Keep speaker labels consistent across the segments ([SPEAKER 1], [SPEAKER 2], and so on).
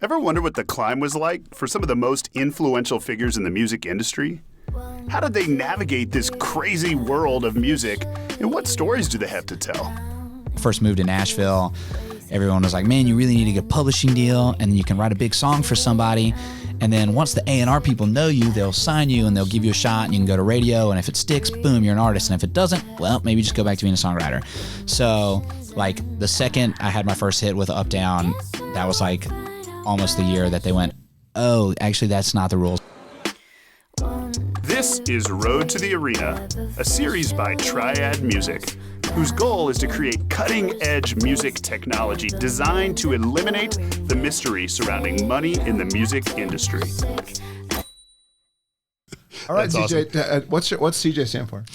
[SPEAKER 1] Ever wonder what the climb was like for some of the most influential figures in the music industry? How did they navigate this crazy world of music, and what stories do they have to tell?
[SPEAKER 2] First moved to Nashville, everyone was like, man, you really need to get a publishing deal, and you can write a big song for somebody. And then once the A&R people know you, they'll sign you and they'll give you a shot and you can go to radio. And if it sticks, boom, you're an artist. And if it doesn't, well, maybe just go back to being a songwriter. So like the second I had my first hit with Up Down, that was like almost the year that they went, oh, actually, that's not the rules.
[SPEAKER 1] This is Road to the Arena, a series by Triad Music, whose goal is to create cutting-edge music technology designed to eliminate the mystery surrounding money in the music industry.
[SPEAKER 3] All right,
[SPEAKER 1] That's
[SPEAKER 3] CJ, what's CJ stand for?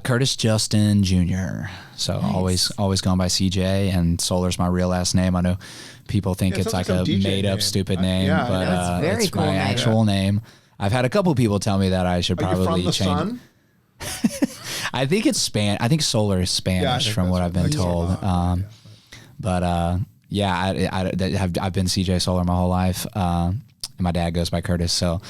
[SPEAKER 2] Curtis Justin Jr. So
[SPEAKER 3] Nice.
[SPEAKER 2] always gone by CJ, and Solar's my real last name. I know people think
[SPEAKER 3] Yeah, it
[SPEAKER 2] it's
[SPEAKER 3] sounds
[SPEAKER 2] like
[SPEAKER 3] like
[SPEAKER 2] a
[SPEAKER 3] some DJ
[SPEAKER 2] made-up
[SPEAKER 3] name.
[SPEAKER 2] stupid name,
[SPEAKER 3] yeah,
[SPEAKER 2] but
[SPEAKER 3] yeah.
[SPEAKER 4] It's a very
[SPEAKER 2] it's
[SPEAKER 4] cool
[SPEAKER 2] my
[SPEAKER 4] name.
[SPEAKER 2] actual name. I've had a couple people tell me that I should
[SPEAKER 3] Are you
[SPEAKER 2] probably
[SPEAKER 3] from the
[SPEAKER 2] change.
[SPEAKER 3] sun?
[SPEAKER 2] I think it's I think Solar is
[SPEAKER 3] Yeah, I
[SPEAKER 2] Spanish
[SPEAKER 3] think
[SPEAKER 2] from
[SPEAKER 3] that's
[SPEAKER 2] what I've been
[SPEAKER 3] what-
[SPEAKER 2] told. But I've been CJ Solar my whole life, and my dad goes by Curtis. So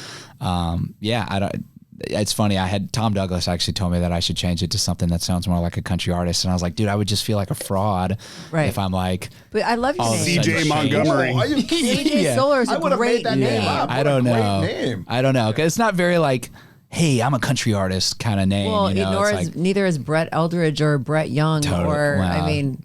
[SPEAKER 2] it's funny. I had Tom Douglas actually told me that I should change it to something that sounds more like a country artist, and I was like, dude, I would just feel like a fraud if I'm like,
[SPEAKER 4] But I love your
[SPEAKER 2] all of a
[SPEAKER 4] name.
[SPEAKER 2] sudden
[SPEAKER 1] CJ
[SPEAKER 2] change.
[SPEAKER 1] Montgomery.
[SPEAKER 3] Oh, are you kidding?
[SPEAKER 4] CJ
[SPEAKER 2] Yeah.
[SPEAKER 4] Solar is
[SPEAKER 3] I
[SPEAKER 4] a
[SPEAKER 3] would have
[SPEAKER 4] great
[SPEAKER 3] made that name up.
[SPEAKER 2] I
[SPEAKER 3] What a
[SPEAKER 2] don't
[SPEAKER 3] great
[SPEAKER 2] know.
[SPEAKER 3] name.
[SPEAKER 2] I don't know, 'cause it's not very like, hey, I'm a country artist kind of name.
[SPEAKER 4] Well,
[SPEAKER 2] you know? It's like,
[SPEAKER 4] neither is Brett Eldridge or Brett Young
[SPEAKER 2] Totally.
[SPEAKER 4] or
[SPEAKER 2] Wow.
[SPEAKER 4] I mean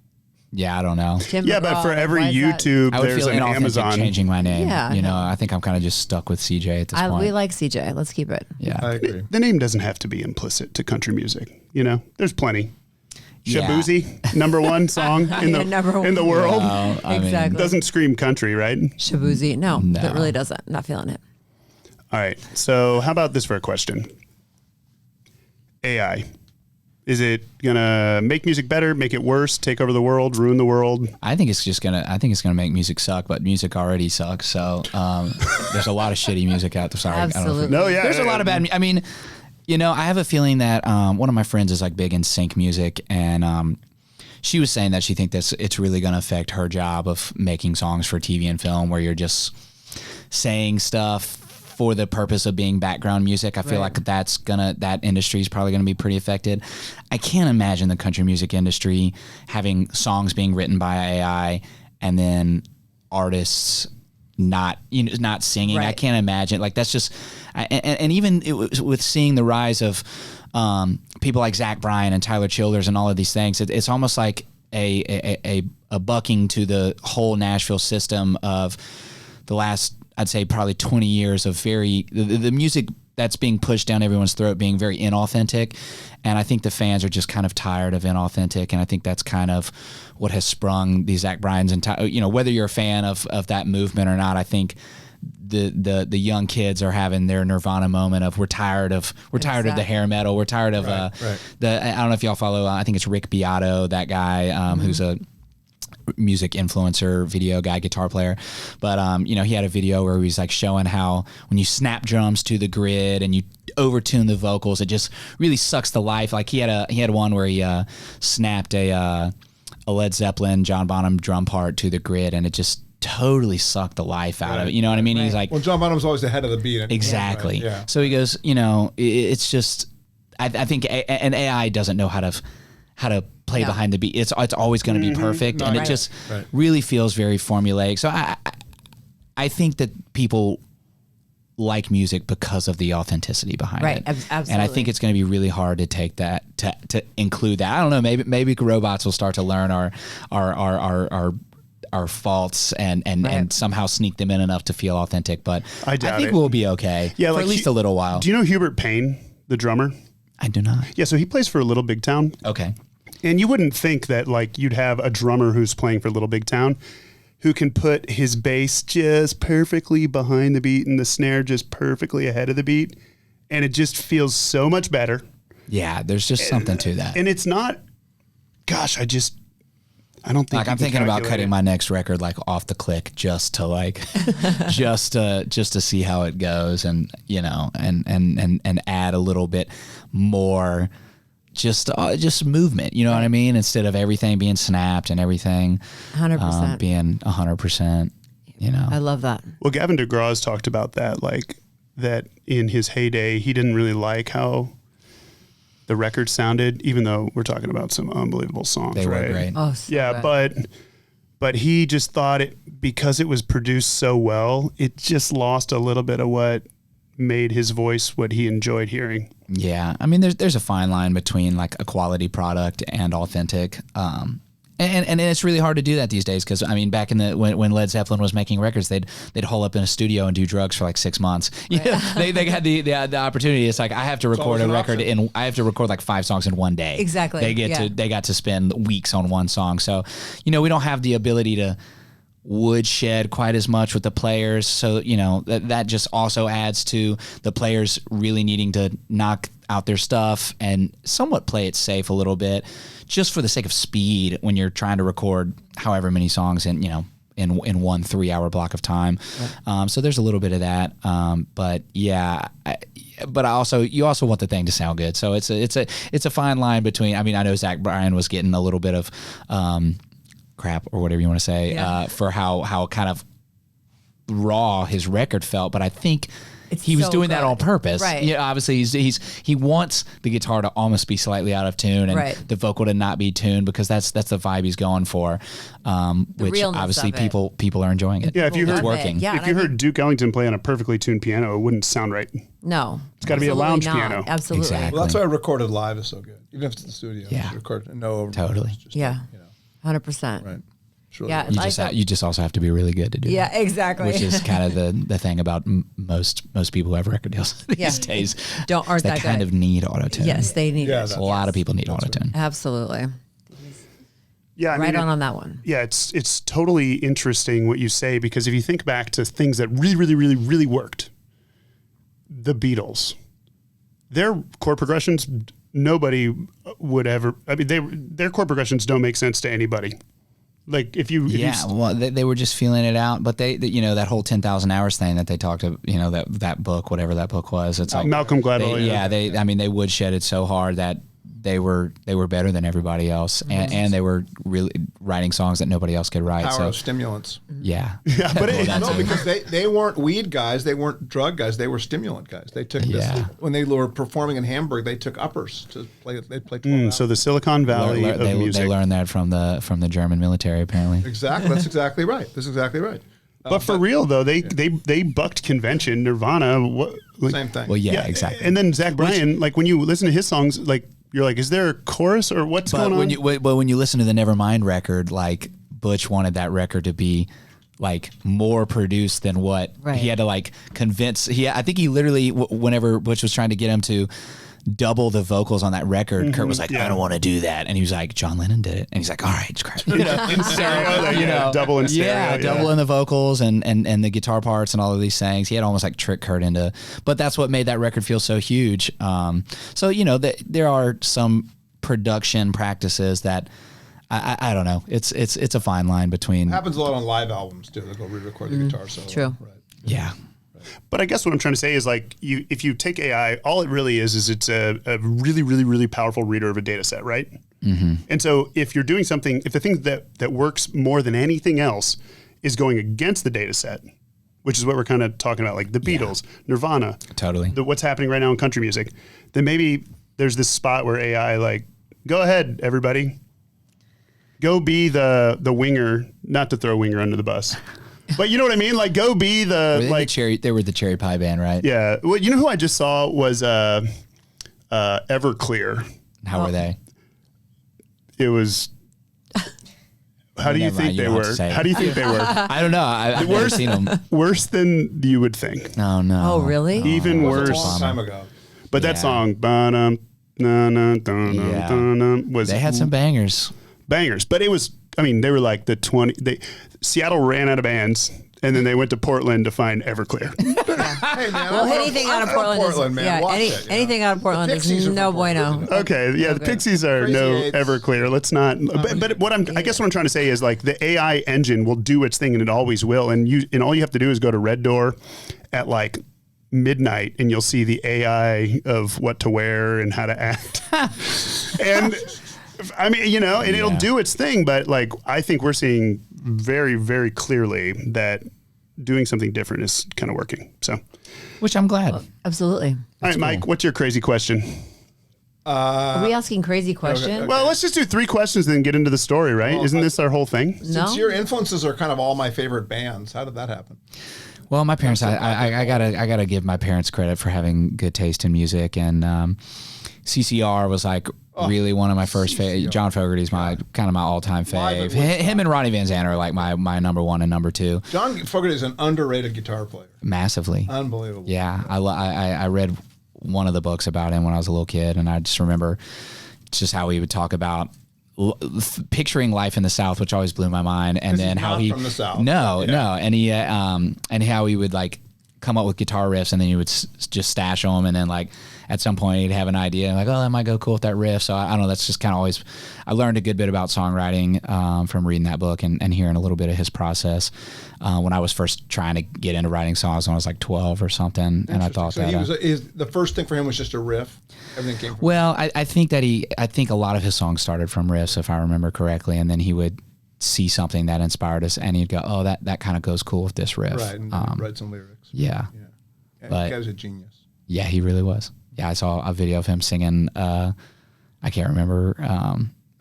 [SPEAKER 2] yeah, I don't know.
[SPEAKER 4] Tim
[SPEAKER 1] Yeah,
[SPEAKER 4] McGraw.
[SPEAKER 1] but for every
[SPEAKER 4] Why is that?
[SPEAKER 1] YouTube,
[SPEAKER 2] I would
[SPEAKER 1] there's
[SPEAKER 2] feel
[SPEAKER 1] an
[SPEAKER 2] inauthentic
[SPEAKER 1] Amazon.
[SPEAKER 2] changing my name.
[SPEAKER 4] Yeah,
[SPEAKER 2] you know,
[SPEAKER 4] no.
[SPEAKER 2] I think I'm kind of just stuck with CJ at this point.
[SPEAKER 4] We like CJ. Let's keep it.
[SPEAKER 2] yeah.
[SPEAKER 3] I agree.
[SPEAKER 1] The name doesn't have to be implicit to country music. You know, there's plenty.
[SPEAKER 2] Yeah.
[SPEAKER 1] Shabuzi, #1 song in
[SPEAKER 4] Yeah, number
[SPEAKER 1] the
[SPEAKER 4] one.
[SPEAKER 1] world.
[SPEAKER 2] Well, I mean,
[SPEAKER 4] Exactly.
[SPEAKER 1] Doesn't scream country, right?
[SPEAKER 4] Shabuzi. No,
[SPEAKER 2] No.
[SPEAKER 4] that really doesn't. Not feeling it.
[SPEAKER 1] All right. So how about this for a question? AI. Is it gonna make music better, make it worse, take over the world, ruin the world?
[SPEAKER 2] I think it's gonna make music suck, but music already sucks. So there's a lot of shitty music out there. Sorry, I don't know if-
[SPEAKER 4] Absolutely.
[SPEAKER 1] No, yeah.
[SPEAKER 2] There's a lot of bad. I mean, you know, I have a feeling that one of my friends is like big in sync music, and she was saying that she thinks it's really going to affect her job of making songs for TV and film, where you're just saying stuff for the purpose of being background music. I feel
[SPEAKER 4] Right.
[SPEAKER 2] like that industry is probably gonna be pretty affected. I can't imagine the country music industry having songs being written by AI and then artists not singing. I
[SPEAKER 4] Right.
[SPEAKER 2] can't imagine. Like that's just, and even with seeing the rise of people like Zach Bryan and Tyler Childers and all of these things, it's almost like a bucking to the whole Nashville system of the last, I'd say probably 20 years of the music that's being pushed down everyone's throat being very inauthentic. And I think the fans are just kind of tired of inauthentic. And I think that's kind of what has sprung these Zach Bryans and, you know, whether you're a fan of that movement or not, I think the young kids are having their Nirvana moment of we're tired of the hair metal. We're tired of
[SPEAKER 3] Right.
[SPEAKER 2] I don't know if y'all follow, I think it's Rick Beato, that guy who's a music influencer, video guy, guitar player, but you know, he had a video where he was like showing how when you snap drums to the grid and you overtune the vocals, it just really sucks the life. Like he had one where he snapped a Led Zeppelin John Bonham drum part to the grid, and it just totally sucked the life out of it. You know what I mean? He's like,
[SPEAKER 3] Well, John Bonham's always the head of the beat.
[SPEAKER 2] exactly.
[SPEAKER 3] Yeah.
[SPEAKER 2] So he goes, you know, it's just, I think an AI doesn't know how to play
[SPEAKER 4] Yeah.
[SPEAKER 2] behind the beat. It's always going to be perfect, and it
[SPEAKER 3] Right.
[SPEAKER 2] just
[SPEAKER 3] Right.
[SPEAKER 2] really feels very formulaic. So I think that people like music because of the authenticity behind
[SPEAKER 4] Right,
[SPEAKER 2] it.
[SPEAKER 4] absolutely.
[SPEAKER 2] And I think it's going to be really hard to take that to include that. I don't know. Maybe robots will start to learn our faults and
[SPEAKER 4] Right.
[SPEAKER 2] somehow sneak them in enough to feel authentic. But
[SPEAKER 1] I doubt
[SPEAKER 2] think
[SPEAKER 1] it.
[SPEAKER 2] we'll be okay.
[SPEAKER 1] Yeah,
[SPEAKER 2] for
[SPEAKER 1] like
[SPEAKER 2] at least a little while.
[SPEAKER 1] Do you know Hubert Payne, the drummer?
[SPEAKER 2] I do not.
[SPEAKER 1] Yeah, so he plays for Little Big Town.
[SPEAKER 2] Okay.
[SPEAKER 1] And you wouldn't think that like you'd have a drummer who's playing for Little Big Town who can put his bass just perfectly behind the beat and the snare just perfectly ahead of the beat. And it just feels so much better.
[SPEAKER 2] Yeah, there's just something to that.
[SPEAKER 1] And it's not, gosh, I don't think
[SPEAKER 2] Like
[SPEAKER 1] you
[SPEAKER 2] I'm
[SPEAKER 1] can
[SPEAKER 2] thinking about
[SPEAKER 1] calculate
[SPEAKER 2] cutting
[SPEAKER 1] it.
[SPEAKER 2] my next record like off the click just to like just to see how it goes, and you know, and add a little bit more just movement, you know what I mean, instead of everything being snapped and everything
[SPEAKER 4] 100%.
[SPEAKER 2] being 100%. You know,
[SPEAKER 4] I love that.
[SPEAKER 1] Well, Gavin DeGraw's talked about that, like that in his heyday, he didn't really like how the record sounded, even though we're talking about some unbelievable songs.
[SPEAKER 2] they
[SPEAKER 1] right?
[SPEAKER 2] were great.
[SPEAKER 4] Oh, so
[SPEAKER 1] Yeah,
[SPEAKER 4] good.
[SPEAKER 1] but he just thought because it was produced so well, it just lost a little bit of what made his voice what he enjoyed hearing.
[SPEAKER 2] Yeah, I mean, there's a fine line between like a quality product and authentic. And it's really hard to do that these days because I mean, back in when Led Zeppelin was making records, they'd hole up in a studio and do drugs for like 6 months. Yeah, they had the opportunity. It's like I have to record a record I have to record like 5 songs in one day.
[SPEAKER 4] Exactly.
[SPEAKER 2] They got to spend weeks on one song. So we don't have the ability to woodshed quite as much with the players. So that just also adds to the players really needing to knock out their stuff and somewhat play it safe a little bit, just for the sake of speed when you're trying to record however many songs in 1 3-hour block of time. Right. So there's a little bit of that. But yeah, you also want the thing to sound good. So it's a fine line between. I mean, I know Zach Bryan was getting a little bit of crap or whatever you want to say for how kind of raw his record felt, but I think. He was doing that on purpose.
[SPEAKER 4] Right.
[SPEAKER 2] Yeah, obviously he wants the guitar to almost be slightly out of tune and the vocal to not be tuned because that's the vibe he's going for. Which obviously people are enjoying it.
[SPEAKER 1] Yeah, if you heard
[SPEAKER 2] working.
[SPEAKER 4] Yeah,
[SPEAKER 1] if you heard Duke Ellington play on a perfectly tuned piano, it wouldn't sound right.
[SPEAKER 4] No.
[SPEAKER 1] It's got to be a lounge piano.
[SPEAKER 4] Absolutely.
[SPEAKER 2] Exactly.
[SPEAKER 3] Well, that's why recorded live is so good, even if it's in the studio.
[SPEAKER 2] Yeah.
[SPEAKER 3] No.
[SPEAKER 2] Totally.
[SPEAKER 3] Just,
[SPEAKER 4] 100%.
[SPEAKER 3] Right. Really
[SPEAKER 4] Yeah.
[SPEAKER 2] You just also have to be really good to do
[SPEAKER 4] Yeah,
[SPEAKER 2] that.
[SPEAKER 4] exactly.
[SPEAKER 2] Which is kind of the thing about most people who have record deals these days.
[SPEAKER 4] Aren't
[SPEAKER 2] they
[SPEAKER 4] that
[SPEAKER 2] kind
[SPEAKER 4] good.
[SPEAKER 2] of need autotune.
[SPEAKER 4] Yes, they need it.
[SPEAKER 2] A lot of people need autotune.
[SPEAKER 4] Absolutely.
[SPEAKER 1] Yeah, I mean,
[SPEAKER 4] on that one.
[SPEAKER 1] Yeah, it's totally interesting what you say because if you think back to things that really, really, really, really worked, the Beatles, their chord progressions, nobody would ever. I mean, their chord progressions don't make sense to anybody. Like if you
[SPEAKER 2] well, they were just feeling it out, but they that whole 10,000 hours thing that they talked to, that book, whatever that book was, it's like
[SPEAKER 1] Malcolm Gladwell.
[SPEAKER 2] They woodshed it so hard that they were better than everybody else, and they were really writing songs that nobody else could write.
[SPEAKER 3] Power of stimulants.
[SPEAKER 2] Yeah,
[SPEAKER 1] yeah, but
[SPEAKER 3] because they weren't weed guys, they weren't drug guys, they were stimulant guys. They took this when they were performing in Hamburg. They took uppers to play. They played 12 hours.
[SPEAKER 1] So the Silicon Valley of music.
[SPEAKER 2] They learned that from the German military, apparently.
[SPEAKER 3] Exactly, that's exactly right.
[SPEAKER 1] But for real though, they bucked convention. Nirvana,
[SPEAKER 3] same thing.
[SPEAKER 2] Well, yeah, exactly.
[SPEAKER 1] And then Zach Bryan, like when you listen to his songs, like. You're like, is there a chorus or what's going on?
[SPEAKER 2] When you listen to the Nevermind record, like Butch wanted that record to be like more produced than what he had to like convince. I think he literally, whenever Butch was trying to get him to double the vocals on that record, Kurt was like, I don't want to do that. And he was like, John Lennon did it. And he's like, all right, crap.
[SPEAKER 1] In stereo, double in stereo.
[SPEAKER 2] Yeah, double in the vocals and the guitar parts and all of these things. He had almost like tricked Kurt into, but that's what made that record feel so huge. So, there are some production practices that I don't know. It's a fine line between.
[SPEAKER 3] It happens a lot on live albums too. They go re-record the guitar solo.
[SPEAKER 4] True.
[SPEAKER 3] Right.
[SPEAKER 2] Yeah.
[SPEAKER 1] But I guess what I'm trying to say is like if you take AI, all it really is it's a really, really, really powerful reader of a data set, right? Mm-hmm. And so if you're doing something, if the thing that works more than anything else is going against the data set, which is what we're kind of talking about, like the Beatles, Nirvana,
[SPEAKER 2] totally,
[SPEAKER 1] what's happening right now in country music, then maybe there's this spot where AI like, go ahead, everybody, go be the winger, not to throw Winger under the bus. But you know what I mean? Like, go be
[SPEAKER 2] they were the Cherry Pie Band, right?
[SPEAKER 1] Yeah. Well, you know who I just saw was Everclear.
[SPEAKER 2] How were they?
[SPEAKER 1] It was. How do you think they were? How do you think they were?
[SPEAKER 2] I don't know. I've never seen them.
[SPEAKER 1] Worse than you would think.
[SPEAKER 2] No, no.
[SPEAKER 4] Oh, really?
[SPEAKER 1] Even worse.
[SPEAKER 3] It was a long time ago.
[SPEAKER 1] But that song, was.
[SPEAKER 2] They had some bangers.
[SPEAKER 1] But it was. I mean, they were like the 20. Seattle ran out of bands, and then they went to Portland to find Everclear.
[SPEAKER 3] Hey, man,
[SPEAKER 4] Well, anything out of Portland,
[SPEAKER 3] man. Watch it,
[SPEAKER 4] anything out of Portland is no bueno.
[SPEAKER 1] Okay, yeah, the Pixies are no Everclear. Let's not. But I guess what I'm trying to say is like the AI engine will do its thing, and it always will. And all you have to do is go to Red Door at like midnight, and you'll see the AI of what to wear and how to act. And I mean, and it'll do its thing, but like I think we're seeing very, very clearly that doing something different is kind of working. So,
[SPEAKER 2] which I'm glad.
[SPEAKER 4] Absolutely.
[SPEAKER 1] All right, Mike, what's your crazy question?
[SPEAKER 4] Are we asking crazy questions?
[SPEAKER 3] okay.
[SPEAKER 1] Well, let's just do 3 questions and then get into the story, right? Isn't this our whole thing?
[SPEAKER 4] No.
[SPEAKER 3] Since your influences are kind of all my favorite bands, how did that happen?
[SPEAKER 2] Well, my parents, I gotta give my parents credit for having good taste in music, and CCR was like really one of my first favorite. John Fogerty's my kind of my all-time fave. Him and Ronnie Van Zant are like my number 1 and number 2.
[SPEAKER 3] John Fogerty is an underrated guitar player.
[SPEAKER 2] Massively.
[SPEAKER 3] Unbelievable.
[SPEAKER 2] Yeah, I read one of the books about him when I was a little kid, and I just remember just how he would talk about picturing life in the South, which always blew my mind, and then how he
[SPEAKER 3] from the South.
[SPEAKER 2] no, and he and how he would like come up with guitar riffs, and then he would just stash them, and then like at some point he'd have an idea like, oh, that might go cool with that riff. So I don't know, that's just kind of always, I learned a good bit about songwriting from reading that book and hearing a little bit of his process when I was first trying to get into writing songs when I was like 12 or something, and I thought
[SPEAKER 3] so the first thing for him was just a riff. Everything came from
[SPEAKER 2] well, I think a lot of his songs started from riffs, if I remember correctly, and then he would see something that inspired us, and he'd go, oh, that kind of goes cool with this riff.
[SPEAKER 3] right, and write some lyrics.
[SPEAKER 2] Yeah.
[SPEAKER 3] Yeah,
[SPEAKER 2] But-
[SPEAKER 3] the guy was a genius.
[SPEAKER 2] Yeah, he really was. Yeah, I saw a video of him singing. I can't remember.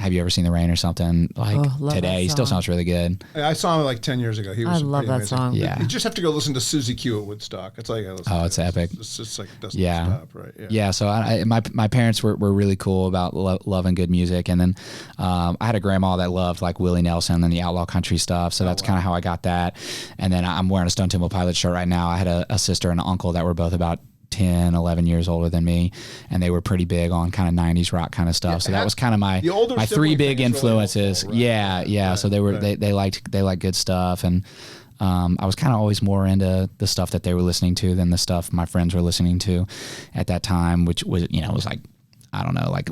[SPEAKER 2] Have you ever seen The Rain or something like
[SPEAKER 4] love
[SPEAKER 2] today?
[SPEAKER 4] that
[SPEAKER 2] He still
[SPEAKER 4] song.
[SPEAKER 2] sounds really good.
[SPEAKER 3] I saw him like 10 years ago. He was
[SPEAKER 4] I love
[SPEAKER 3] pretty
[SPEAKER 4] that
[SPEAKER 3] amazing.
[SPEAKER 4] song.
[SPEAKER 2] Yeah.
[SPEAKER 3] You just have to go listen to Susie Q at Woodstock. That's all you got to listen to.
[SPEAKER 2] Oh, it's epic.
[SPEAKER 3] It's just like, it doesn't
[SPEAKER 2] Yeah.
[SPEAKER 3] stop, right?
[SPEAKER 2] Yeah, so my parents were really cool about loving good music, and then I had a grandma that loved like Willie Nelson and the outlaw country stuff, so that's kind of how I got that. And then I'm wearing a Stone Temple Pilots shirt right now. I had a sister and an uncle that were both about 10, 11 years older than me, and they were pretty big on kind of 90s rock kind of stuff. So that was kind of my
[SPEAKER 3] older
[SPEAKER 2] 3 big
[SPEAKER 3] sibling thing is really
[SPEAKER 2] influences.
[SPEAKER 3] helpful, right?
[SPEAKER 2] Yeah.
[SPEAKER 3] Right,
[SPEAKER 2] So they were
[SPEAKER 3] right.
[SPEAKER 2] they liked good stuff, and I was kind of always more into the stuff that they were listening to than the stuff my friends were listening to at that time, which was was like, I don't know, like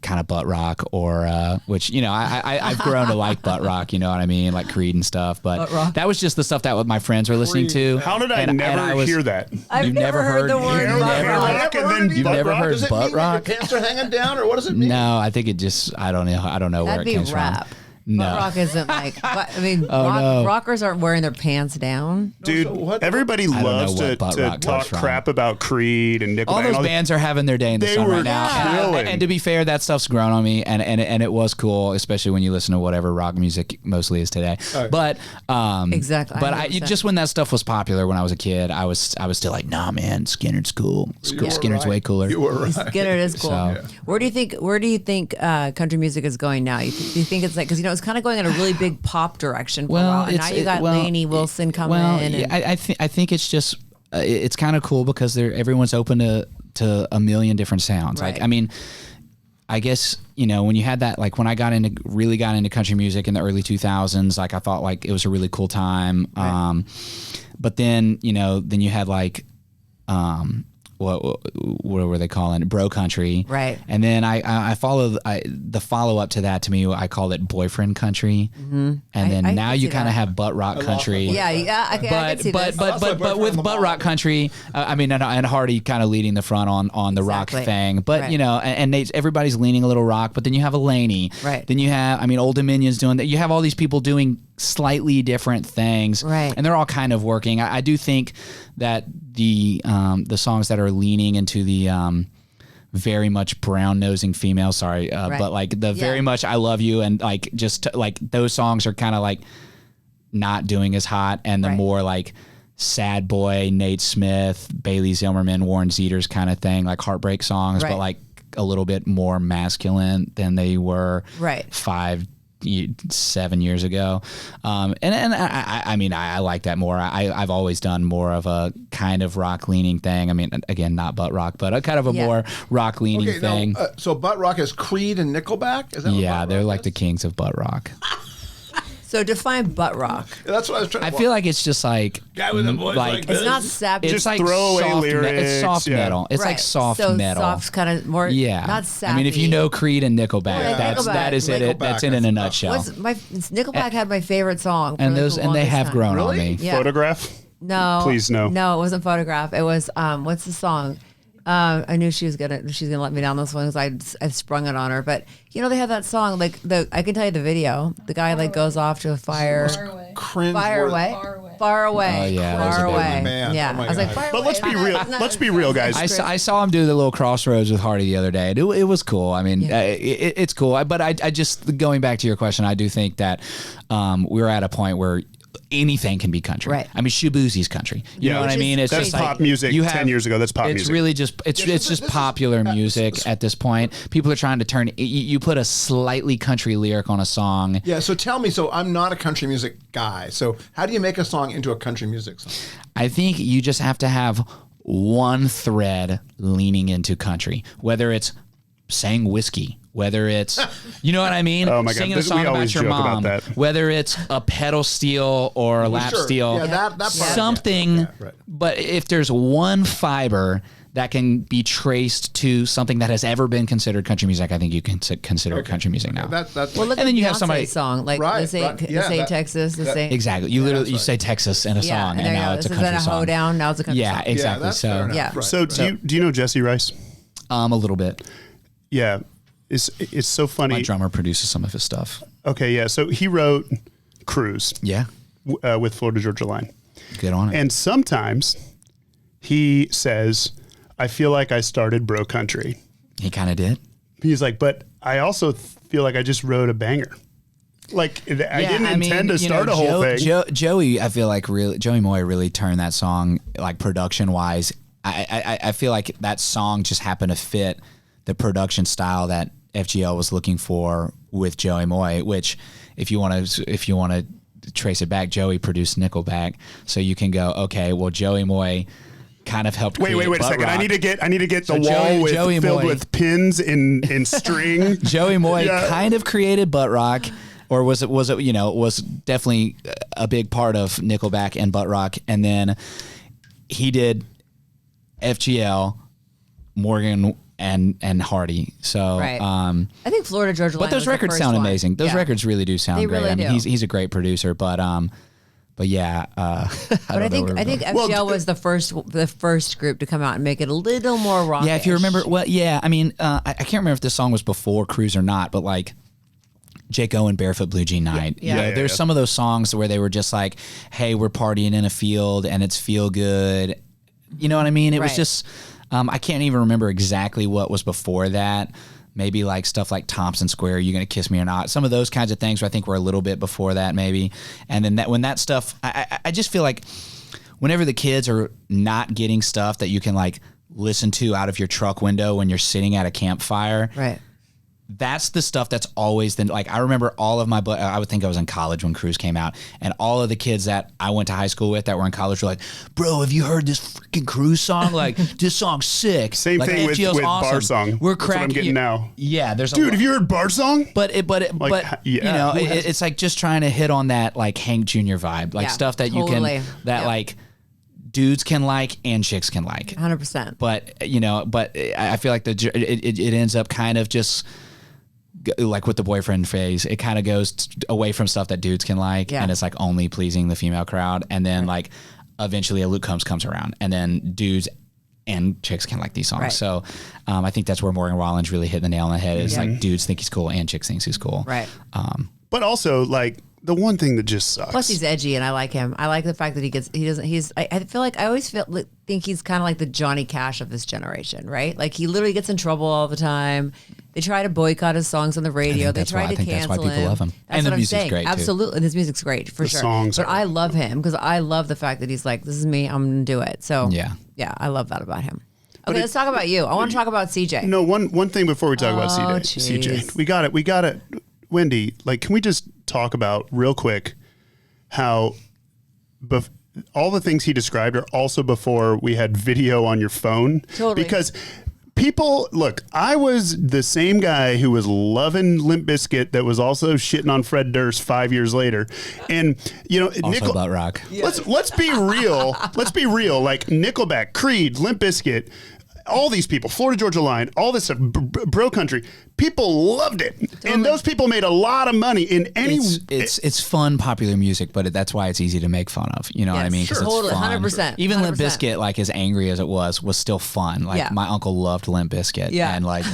[SPEAKER 2] kind of butt rock, or which I've grown to like butt rock, you know what I mean, like Creed and stuff. But that was just the stuff that my friends were listening to.
[SPEAKER 1] How did I
[SPEAKER 2] And
[SPEAKER 1] never
[SPEAKER 2] was-
[SPEAKER 1] hear that?
[SPEAKER 4] I've
[SPEAKER 2] You've
[SPEAKER 4] never heard the word
[SPEAKER 2] you've
[SPEAKER 4] butt
[SPEAKER 2] never-
[SPEAKER 4] rock.
[SPEAKER 2] You've never heard
[SPEAKER 3] Does it
[SPEAKER 2] butt
[SPEAKER 3] mean
[SPEAKER 2] rock?
[SPEAKER 3] that your pants are hanging down, or what does it mean?
[SPEAKER 2] No, I think it just, I don't know where
[SPEAKER 4] That'd
[SPEAKER 2] it
[SPEAKER 4] be
[SPEAKER 2] comes
[SPEAKER 4] rap.
[SPEAKER 2] from. No.
[SPEAKER 4] Butt rock isn't like. I mean,
[SPEAKER 2] no.
[SPEAKER 4] rockers aren't wearing their pants down.
[SPEAKER 1] Dude,
[SPEAKER 3] so what-
[SPEAKER 1] everybody
[SPEAKER 2] don't know
[SPEAKER 1] loves
[SPEAKER 2] what
[SPEAKER 1] to
[SPEAKER 2] butt rock
[SPEAKER 1] talk
[SPEAKER 2] comes from.
[SPEAKER 1] crap about Creed and Nickelback.
[SPEAKER 2] All
[SPEAKER 1] and
[SPEAKER 2] those
[SPEAKER 1] all that.
[SPEAKER 2] bands are having their day in the
[SPEAKER 1] They
[SPEAKER 2] sun
[SPEAKER 1] were
[SPEAKER 2] right now.
[SPEAKER 1] killing.
[SPEAKER 2] And to be fair, that stuff's grown on me, and it was cool, especially when you listen to whatever rock music mostly is today.
[SPEAKER 3] Right.
[SPEAKER 2] But
[SPEAKER 4] Exactly,
[SPEAKER 2] But
[SPEAKER 4] 100%.
[SPEAKER 2] just when that stuff was popular when I was a kid, I was still like, nah, man, Skynyrd's cool.
[SPEAKER 3] You were
[SPEAKER 2] Skynyrd's
[SPEAKER 3] right.
[SPEAKER 2] way cooler.
[SPEAKER 3] You were right.
[SPEAKER 4] Skinner is cool.
[SPEAKER 2] So-
[SPEAKER 4] Where do you think country music is going now? Do you think it's like, because it's kind of going in a really big pop direction for a while, and now you got Lainey Wilson coming in.
[SPEAKER 2] Yeah,
[SPEAKER 4] And,
[SPEAKER 2] I think it's just it's kind of cool because everyone's open to a million different sounds.
[SPEAKER 4] Right.
[SPEAKER 2] Like, I mean, I guess when you had that, like when I really got into country music in the early 2000s, like I thought like it was a really cool time.
[SPEAKER 4] Right.
[SPEAKER 2] But then then you had like what were they calling it? Bro country,
[SPEAKER 4] Right.
[SPEAKER 2] And then I followed the follow up to that. To me, I called it boyfriend country, and then
[SPEAKER 4] I
[SPEAKER 2] now
[SPEAKER 4] can
[SPEAKER 2] you
[SPEAKER 4] see
[SPEAKER 2] kind
[SPEAKER 4] that.
[SPEAKER 2] of have butt rock country.
[SPEAKER 4] yeah, I can see this.
[SPEAKER 3] That's my
[SPEAKER 2] But
[SPEAKER 3] boyfriend
[SPEAKER 2] with
[SPEAKER 3] on the
[SPEAKER 2] butt rock
[SPEAKER 3] bottom.
[SPEAKER 2] country, I mean, and Hardy kind of leading the front on the rock
[SPEAKER 4] Exactly.
[SPEAKER 2] thing. But
[SPEAKER 4] Right.
[SPEAKER 2] and everybody's leaning a little rock. But then you have a Laney.
[SPEAKER 4] Right.
[SPEAKER 2] Then you have, Old Dominion's doing that. You have all these people doing slightly different things.
[SPEAKER 4] Right.
[SPEAKER 2] And they're all kind of working. I do think that the songs that are leaning into the very much brown nosing female, sorry,
[SPEAKER 4] Right.
[SPEAKER 2] but like the
[SPEAKER 4] Yeah.
[SPEAKER 2] very much I love you, and like just like those songs are kind of like not doing as hot, and the
[SPEAKER 4] Right.
[SPEAKER 2] more like sad boy Nate Smith, Bailey Zimmerman, Warren Zevers kind of thing, like heartbreak songs,
[SPEAKER 4] Right.
[SPEAKER 2] but like a little bit more masculine than they were
[SPEAKER 4] Right.
[SPEAKER 2] 7 years ago. And I mean, I like that more. I've always done more of a kind of rock leaning thing. I mean, again, not butt rock, but a kind of a
[SPEAKER 4] Yeah.
[SPEAKER 2] more rock leaning
[SPEAKER 3] Okay,
[SPEAKER 2] thing.
[SPEAKER 3] now, so butt rock is Creed and Nickelback? Is that what
[SPEAKER 2] Yeah,
[SPEAKER 3] butt
[SPEAKER 2] they're
[SPEAKER 3] rock
[SPEAKER 2] like
[SPEAKER 3] is?
[SPEAKER 2] the kings of butt rock.
[SPEAKER 4] So define butt rock.
[SPEAKER 3] Yeah, that's what I was trying
[SPEAKER 2] I
[SPEAKER 3] to
[SPEAKER 2] feel like it's just like
[SPEAKER 3] Guy with a voice like
[SPEAKER 4] It's not sappy.
[SPEAKER 2] it's
[SPEAKER 1] Just
[SPEAKER 2] like
[SPEAKER 1] throwaway
[SPEAKER 2] soft
[SPEAKER 1] lyrics,
[SPEAKER 2] it's soft
[SPEAKER 1] yeah.
[SPEAKER 2] metal. It's like soft
[SPEAKER 4] so
[SPEAKER 2] metal.
[SPEAKER 4] Soft, kind of more.
[SPEAKER 2] Yeah,
[SPEAKER 4] Not sappy.
[SPEAKER 2] I mean, if you know Creed and Nickelback,
[SPEAKER 4] Yeah,
[SPEAKER 2] that is
[SPEAKER 3] Nickelback.
[SPEAKER 2] it. That's it in a nutshell.
[SPEAKER 4] What's Nickelback had my favorite song.
[SPEAKER 2] And
[SPEAKER 4] for
[SPEAKER 2] those
[SPEAKER 4] the
[SPEAKER 2] and they
[SPEAKER 4] longest
[SPEAKER 2] have
[SPEAKER 4] time.
[SPEAKER 2] grown on
[SPEAKER 3] Really?
[SPEAKER 2] me.
[SPEAKER 4] Yeah.
[SPEAKER 1] Photograph?
[SPEAKER 4] No,
[SPEAKER 1] Please, no.
[SPEAKER 4] No, it wasn't Photograph. It was what's the song? I knew she's gonna let me down this one because I sprung it on her. But they have that song like I can tell you the video. The guy like goes off to a fire.
[SPEAKER 5] Far away.
[SPEAKER 3] cringe.
[SPEAKER 4] Far away. Far away.
[SPEAKER 2] Oh, yeah, that was
[SPEAKER 4] Far
[SPEAKER 2] a big
[SPEAKER 4] away.
[SPEAKER 3] one. Man,
[SPEAKER 4] Yeah.
[SPEAKER 3] oh my
[SPEAKER 4] I was like,
[SPEAKER 3] God.
[SPEAKER 4] far
[SPEAKER 1] But
[SPEAKER 4] away.
[SPEAKER 1] let's be real. Let's be real, guys.
[SPEAKER 2] I saw him do the little crossroads with Hardy the other day. It was cool. I mean, it's cool. But I just, going back to your question, I do think that we're at a point where anything can be country.
[SPEAKER 4] Right.
[SPEAKER 2] I mean, Shabuzi's country. You know what I mean? It's
[SPEAKER 1] that's
[SPEAKER 2] just
[SPEAKER 1] pop
[SPEAKER 2] like,
[SPEAKER 1] music.
[SPEAKER 2] you
[SPEAKER 1] 10 years ago, that's pop
[SPEAKER 2] it's
[SPEAKER 1] music.
[SPEAKER 2] Really just it's just popular music at this point. People are trying to turn. You put a slightly country lyric on a song.
[SPEAKER 3] Yeah, so tell me, so I'm not a country music guy. So how do you make a song into a country music song?
[SPEAKER 2] I think you just have to have one thread leaning into country, whether it's saying whiskey, whether it's, you know what I mean?
[SPEAKER 1] Oh my God,
[SPEAKER 2] singing a song
[SPEAKER 1] we
[SPEAKER 2] about
[SPEAKER 1] always
[SPEAKER 2] your
[SPEAKER 1] joke about
[SPEAKER 2] mom,
[SPEAKER 1] that.
[SPEAKER 2] whether it's a pedal steel or a lap
[SPEAKER 3] Sure.
[SPEAKER 2] steel,
[SPEAKER 3] Yeah, that part,
[SPEAKER 2] something.
[SPEAKER 3] yeah, right.
[SPEAKER 2] But if there's one fiber that can be traced to something that has ever been considered country music, I think you can consider it country music now.
[SPEAKER 3] That's
[SPEAKER 4] Well, look
[SPEAKER 2] And
[SPEAKER 4] at
[SPEAKER 2] then you
[SPEAKER 4] Beyonce
[SPEAKER 2] have somebody-
[SPEAKER 4] song like
[SPEAKER 3] Right,
[SPEAKER 4] this ain't,
[SPEAKER 3] right. Yeah,
[SPEAKER 4] this ain't
[SPEAKER 3] that-
[SPEAKER 4] Texas. This ain't
[SPEAKER 2] Exactly. You literally
[SPEAKER 3] that's
[SPEAKER 2] you
[SPEAKER 3] right.
[SPEAKER 2] say Texas in a
[SPEAKER 4] Yeah,
[SPEAKER 2] song,
[SPEAKER 4] and
[SPEAKER 2] and
[SPEAKER 4] there you
[SPEAKER 2] now
[SPEAKER 4] go.
[SPEAKER 2] it's a
[SPEAKER 4] This is
[SPEAKER 2] country
[SPEAKER 4] a
[SPEAKER 2] song.
[SPEAKER 4] hoedown. Now it's a country
[SPEAKER 2] Yeah,
[SPEAKER 4] song.
[SPEAKER 2] exactly.
[SPEAKER 3] that's fair
[SPEAKER 2] So
[SPEAKER 3] enough.
[SPEAKER 4] Yeah.
[SPEAKER 3] Right,
[SPEAKER 1] So
[SPEAKER 3] right.
[SPEAKER 1] do you know Jesse Rice?
[SPEAKER 2] a little bit.
[SPEAKER 1] Yeah, it's so funny.
[SPEAKER 2] My drummer produces some of his stuff.
[SPEAKER 1] Okay, yeah. So he wrote Cruise
[SPEAKER 2] Yeah,
[SPEAKER 1] with Florida Georgia Line,
[SPEAKER 2] good on it.
[SPEAKER 1] and sometimes he says, "I feel like I started bro country."
[SPEAKER 2] He kind of did.
[SPEAKER 1] He's like, but I also feel like I just wrote a banger. Like I didn't intend to start a whole thing.
[SPEAKER 2] Joey, I feel like Joey Moy really turned that song, like production wise. I feel like that song just happened to fit the production style that FGL was looking for with Joey Moy. Which, if you want to trace it back, Joey produced Nickelback, so you can go, okay, well, Joey Moy kind of helped.
[SPEAKER 1] Wait a
[SPEAKER 2] create
[SPEAKER 1] second.
[SPEAKER 2] Butt
[SPEAKER 1] I
[SPEAKER 2] Rock.
[SPEAKER 1] need to get the
[SPEAKER 2] Joey-
[SPEAKER 1] wall
[SPEAKER 2] Joey
[SPEAKER 1] filled
[SPEAKER 2] Moy-
[SPEAKER 1] with pins in string.
[SPEAKER 2] Joey Moy
[SPEAKER 1] Yeah.
[SPEAKER 2] kind of created Butt Rock, or was it was definitely a big part of Nickelback and Butt Rock, and then he did FGL, Morgan and Hardy. So
[SPEAKER 4] Right. I think Florida Georgia Line
[SPEAKER 2] but those
[SPEAKER 4] was the
[SPEAKER 2] records
[SPEAKER 4] first
[SPEAKER 2] sound
[SPEAKER 4] one.
[SPEAKER 2] amazing. Those
[SPEAKER 4] Yeah.
[SPEAKER 2] records really do sound
[SPEAKER 4] They
[SPEAKER 2] great.
[SPEAKER 4] really
[SPEAKER 2] I mean,
[SPEAKER 4] do.
[SPEAKER 2] he's a great producer, but yeah.
[SPEAKER 4] But I think FGL was the first group to come out and make it a little more rock.
[SPEAKER 2] Yeah, if you remember, well, yeah, I mean, I can't remember if this song was before Cruise or not, but like Jake Owen, Barefoot Blue Jean Night.
[SPEAKER 4] Yeah.
[SPEAKER 2] You know, there's some of those songs where they were just like, hey, we're partying in a field and it's feel good. You know what I mean? It was
[SPEAKER 4] Right.
[SPEAKER 2] just, I can't even remember exactly what was before that. Maybe like stuff like Thompson Square, You Gonna Kiss Me or Not? Some of those kinds of things I think were a little bit before that maybe. And then when that stuff, I just feel like whenever the kids are not getting stuff that you can like listen to out of your truck window when you're sitting at a campfire,
[SPEAKER 4] right.
[SPEAKER 2] that's the stuff that's always then like I remember all of I would think I was in college when Cruise came out, and all of the kids that I went to high school with that were in college were like, bro, have you heard this freaking Cruise song? Like, this song's sick.
[SPEAKER 1] Same
[SPEAKER 2] like,
[SPEAKER 1] thing with
[SPEAKER 2] FGL's
[SPEAKER 1] Bar Song.
[SPEAKER 2] We're
[SPEAKER 1] That's what I'm
[SPEAKER 2] cracking
[SPEAKER 1] getting now.
[SPEAKER 2] Yeah, there's a
[SPEAKER 1] Dude,
[SPEAKER 2] lot.
[SPEAKER 1] have you heard Bar Song?
[SPEAKER 2] But you know,
[SPEAKER 1] who has-
[SPEAKER 2] it's like just trying to hit on that like Hank Jr. vibe, like
[SPEAKER 4] Yeah,
[SPEAKER 2] stuff that
[SPEAKER 4] totally.
[SPEAKER 2] you can that like dudes can like and chicks can like.
[SPEAKER 4] 100%.
[SPEAKER 2] But you know, I feel like it ends up kind of just like with the boyfriend phase. It kind of goes away from stuff that dudes can like,
[SPEAKER 4] Yeah.
[SPEAKER 2] and it's like only pleasing the female crowd, and then like eventually a Luke comes around, and then dudes and chicks can like these songs.
[SPEAKER 4] Right.
[SPEAKER 2] So I think that's where Morgan Wallen's really hitting the nail on the head. Is
[SPEAKER 4] Yeah.
[SPEAKER 2] like dudes think he's cool and chicks thinks he's cool.
[SPEAKER 4] Right.
[SPEAKER 1] But also, like, the one thing that just sucks.
[SPEAKER 4] Plus, he's edgy, and I like him. I like the fact that he doesn't. I feel like I always think he's kind of like the Johnny Cash of this generation, right? Like he literally gets in trouble all the time. They try to boycott his songs on the radio. They try to cancel
[SPEAKER 2] that's why people
[SPEAKER 4] him.
[SPEAKER 2] love him.
[SPEAKER 4] That's
[SPEAKER 2] And the
[SPEAKER 4] what I'm
[SPEAKER 2] music's
[SPEAKER 4] saying.
[SPEAKER 2] great, too.
[SPEAKER 4] Absolutely, and his music's great for sure.
[SPEAKER 1] songs
[SPEAKER 4] but
[SPEAKER 1] are-
[SPEAKER 4] I love him because I love the fact that he's like, "This is me. I'm gonna do it." So
[SPEAKER 2] Yeah.
[SPEAKER 4] I love that about him. Okay, let's talk about you. I want to talk about CJ.
[SPEAKER 1] No, one thing before we talk about
[SPEAKER 4] Oh,
[SPEAKER 1] CJ.
[SPEAKER 4] jeez.
[SPEAKER 1] We got it. Wendy, like, can we just talk about real quick how all the things he described are also before we had video on your phone?
[SPEAKER 4] Totally.
[SPEAKER 1] Because people, look, I was the same guy who was loving Limp Bizkit that was also shitting on Fred Durst 5 years later. And, you know,
[SPEAKER 2] Also about rock.
[SPEAKER 1] Let's be real. Let's be real. Like Nickelback, Creed, Limp Bizkit, all these people, Florida Georgia Line, all this stuff, bro country. People loved it, and those people made a lot of money in any.
[SPEAKER 2] It's fun, popular music, but that's why it's easy to make fun of. You know what I
[SPEAKER 4] Yes,
[SPEAKER 2] mean? 'Cause
[SPEAKER 4] sure.
[SPEAKER 2] it's
[SPEAKER 4] Totally,
[SPEAKER 2] fun.
[SPEAKER 4] 100%,
[SPEAKER 2] Even Limp
[SPEAKER 4] 100%.
[SPEAKER 2] Bizkit, like as angry as it was still fun. Like
[SPEAKER 4] Yeah.
[SPEAKER 2] my uncle loved Limp Bizkit,
[SPEAKER 4] Yeah.
[SPEAKER 2] and like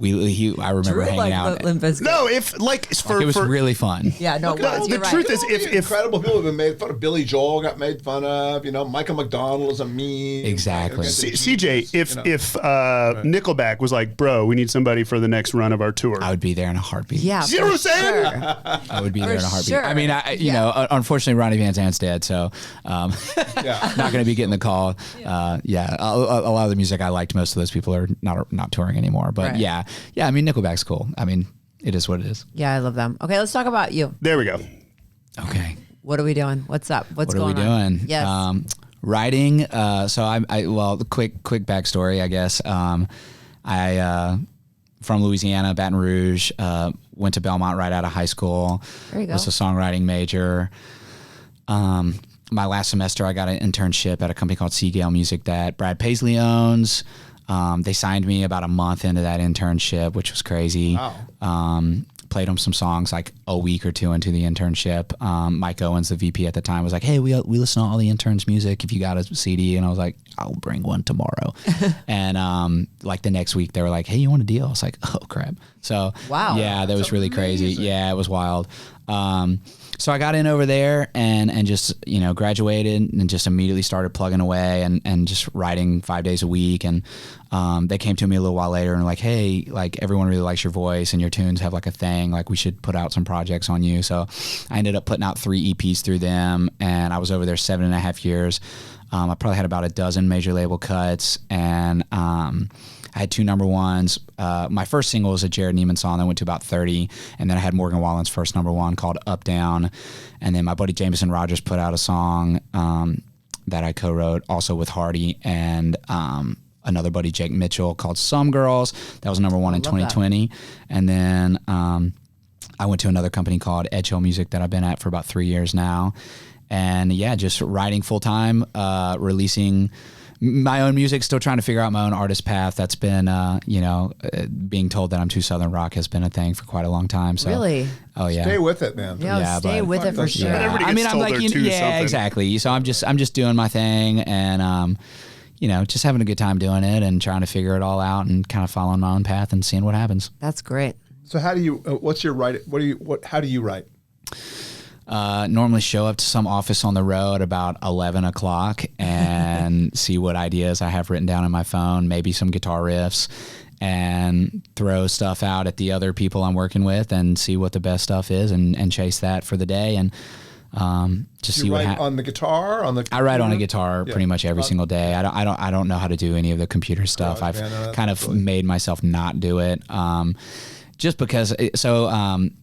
[SPEAKER 2] I remember hanging out.
[SPEAKER 4] Limp Bizkit.
[SPEAKER 1] No, if like
[SPEAKER 2] It was really fun.
[SPEAKER 4] Yeah, no,
[SPEAKER 1] No,
[SPEAKER 4] you're
[SPEAKER 1] the
[SPEAKER 4] right.
[SPEAKER 1] truth is, if
[SPEAKER 3] incredible people have been made fun of. Billy Joel got made fun of. Michael McDonald is a meme.
[SPEAKER 2] Exactly.
[SPEAKER 1] CJ, if Nickelback was like, bro, we need somebody for the next run of our tour,
[SPEAKER 2] I would be there in a heartbeat.
[SPEAKER 4] Yeah,
[SPEAKER 1] you know what I'm saying?
[SPEAKER 4] sure.
[SPEAKER 2] I would be there in a heartbeat.
[SPEAKER 4] sure.
[SPEAKER 2] I mean, unfortunately, Ronnie Van Zant's dead, so not going to be getting the call. A lot of the music I liked, most of those people are not touring anymore. But
[SPEAKER 4] Right.
[SPEAKER 2] I mean, Nickelback's cool. I mean, it is what it is.
[SPEAKER 4] Yeah, I love them. Okay, let's talk about you.
[SPEAKER 1] There we go.
[SPEAKER 2] Okay.
[SPEAKER 4] What are we doing? What's up? What's
[SPEAKER 2] What are we
[SPEAKER 4] going on?
[SPEAKER 2] doing?
[SPEAKER 4] Yes.
[SPEAKER 2] Writing. So the quick backstory, I guess. I from Louisiana, Baton Rouge. Went to Belmont right out of high school.
[SPEAKER 4] There you go.
[SPEAKER 2] Was a songwriting major. My last semester, I got an internship at a company called Seagale Music that Brad Paisley owns. They signed me about a month into that internship, which was crazy.
[SPEAKER 3] Wow.
[SPEAKER 2] Played them some songs like a week or two into the internship. Mike Owens, the VP at the time, was like, "Hey, we listen to all the interns' music. If you got a CD," and I was like, "I'll bring one tomorrow." And like the next week, they were like, "Hey, you want a deal?" I was like, "Oh crap!" So
[SPEAKER 4] Wow.
[SPEAKER 2] yeah, that was really crazy. Yeah, it was wild. So I got in over there and just, graduated and just immediately started plugging away and just writing 5 days a week. And they came to me a little while later and were like, "Hey, like everyone really likes your voice and your tunes have like a thing. Like we should put out some projects on you." So I ended up putting out 3 EPs through them, and I was over there 7.5 years. I probably had about a dozen major label cuts, and I had 2 number ones. My first single was a Jared Neiman song that went to about 30. And then I had Morgan Wallen's first number one called Up Down. And then my buddy Jameson Rodgers put out a song that I co-wrote also with Hardy and another buddy, Jake Mitchell, called Some Girls. That was number one in 2020. And then I went to another company called Edge Hill Music that I've been at for about 3 years now. And yeah, just writing full time, releasing my own music, still trying to figure out my own artist path. That's been, being told that I'm too Southern rock has been a thing for quite a long time. So,
[SPEAKER 4] Really?
[SPEAKER 2] Oh yeah.
[SPEAKER 3] Stay with it, man.
[SPEAKER 4] Yeah, stay with it for sure.
[SPEAKER 1] But everybody
[SPEAKER 2] I mean,
[SPEAKER 1] gets
[SPEAKER 2] I'm
[SPEAKER 1] told
[SPEAKER 2] like,
[SPEAKER 1] they're too something.
[SPEAKER 2] exactly. So I'm just doing my thing and, just having a good time doing it and trying to figure it all out and kind of following my own path and seeing what happens.
[SPEAKER 4] That's great.
[SPEAKER 3] So how do you? What's your write? How do you write?
[SPEAKER 2] Normally show up to some office on the road about 11 o'clock and see what ideas I have written down on my phone, maybe some guitar riffs, and throw stuff out at the other people I'm working with and see what the best stuff is and chase that for the day and just see what happens.
[SPEAKER 3] On the guitar?
[SPEAKER 2] I write on a guitar pretty much every single day. I don't know how to do any of the computer stuff. I've kind of made myself not do it. Just because,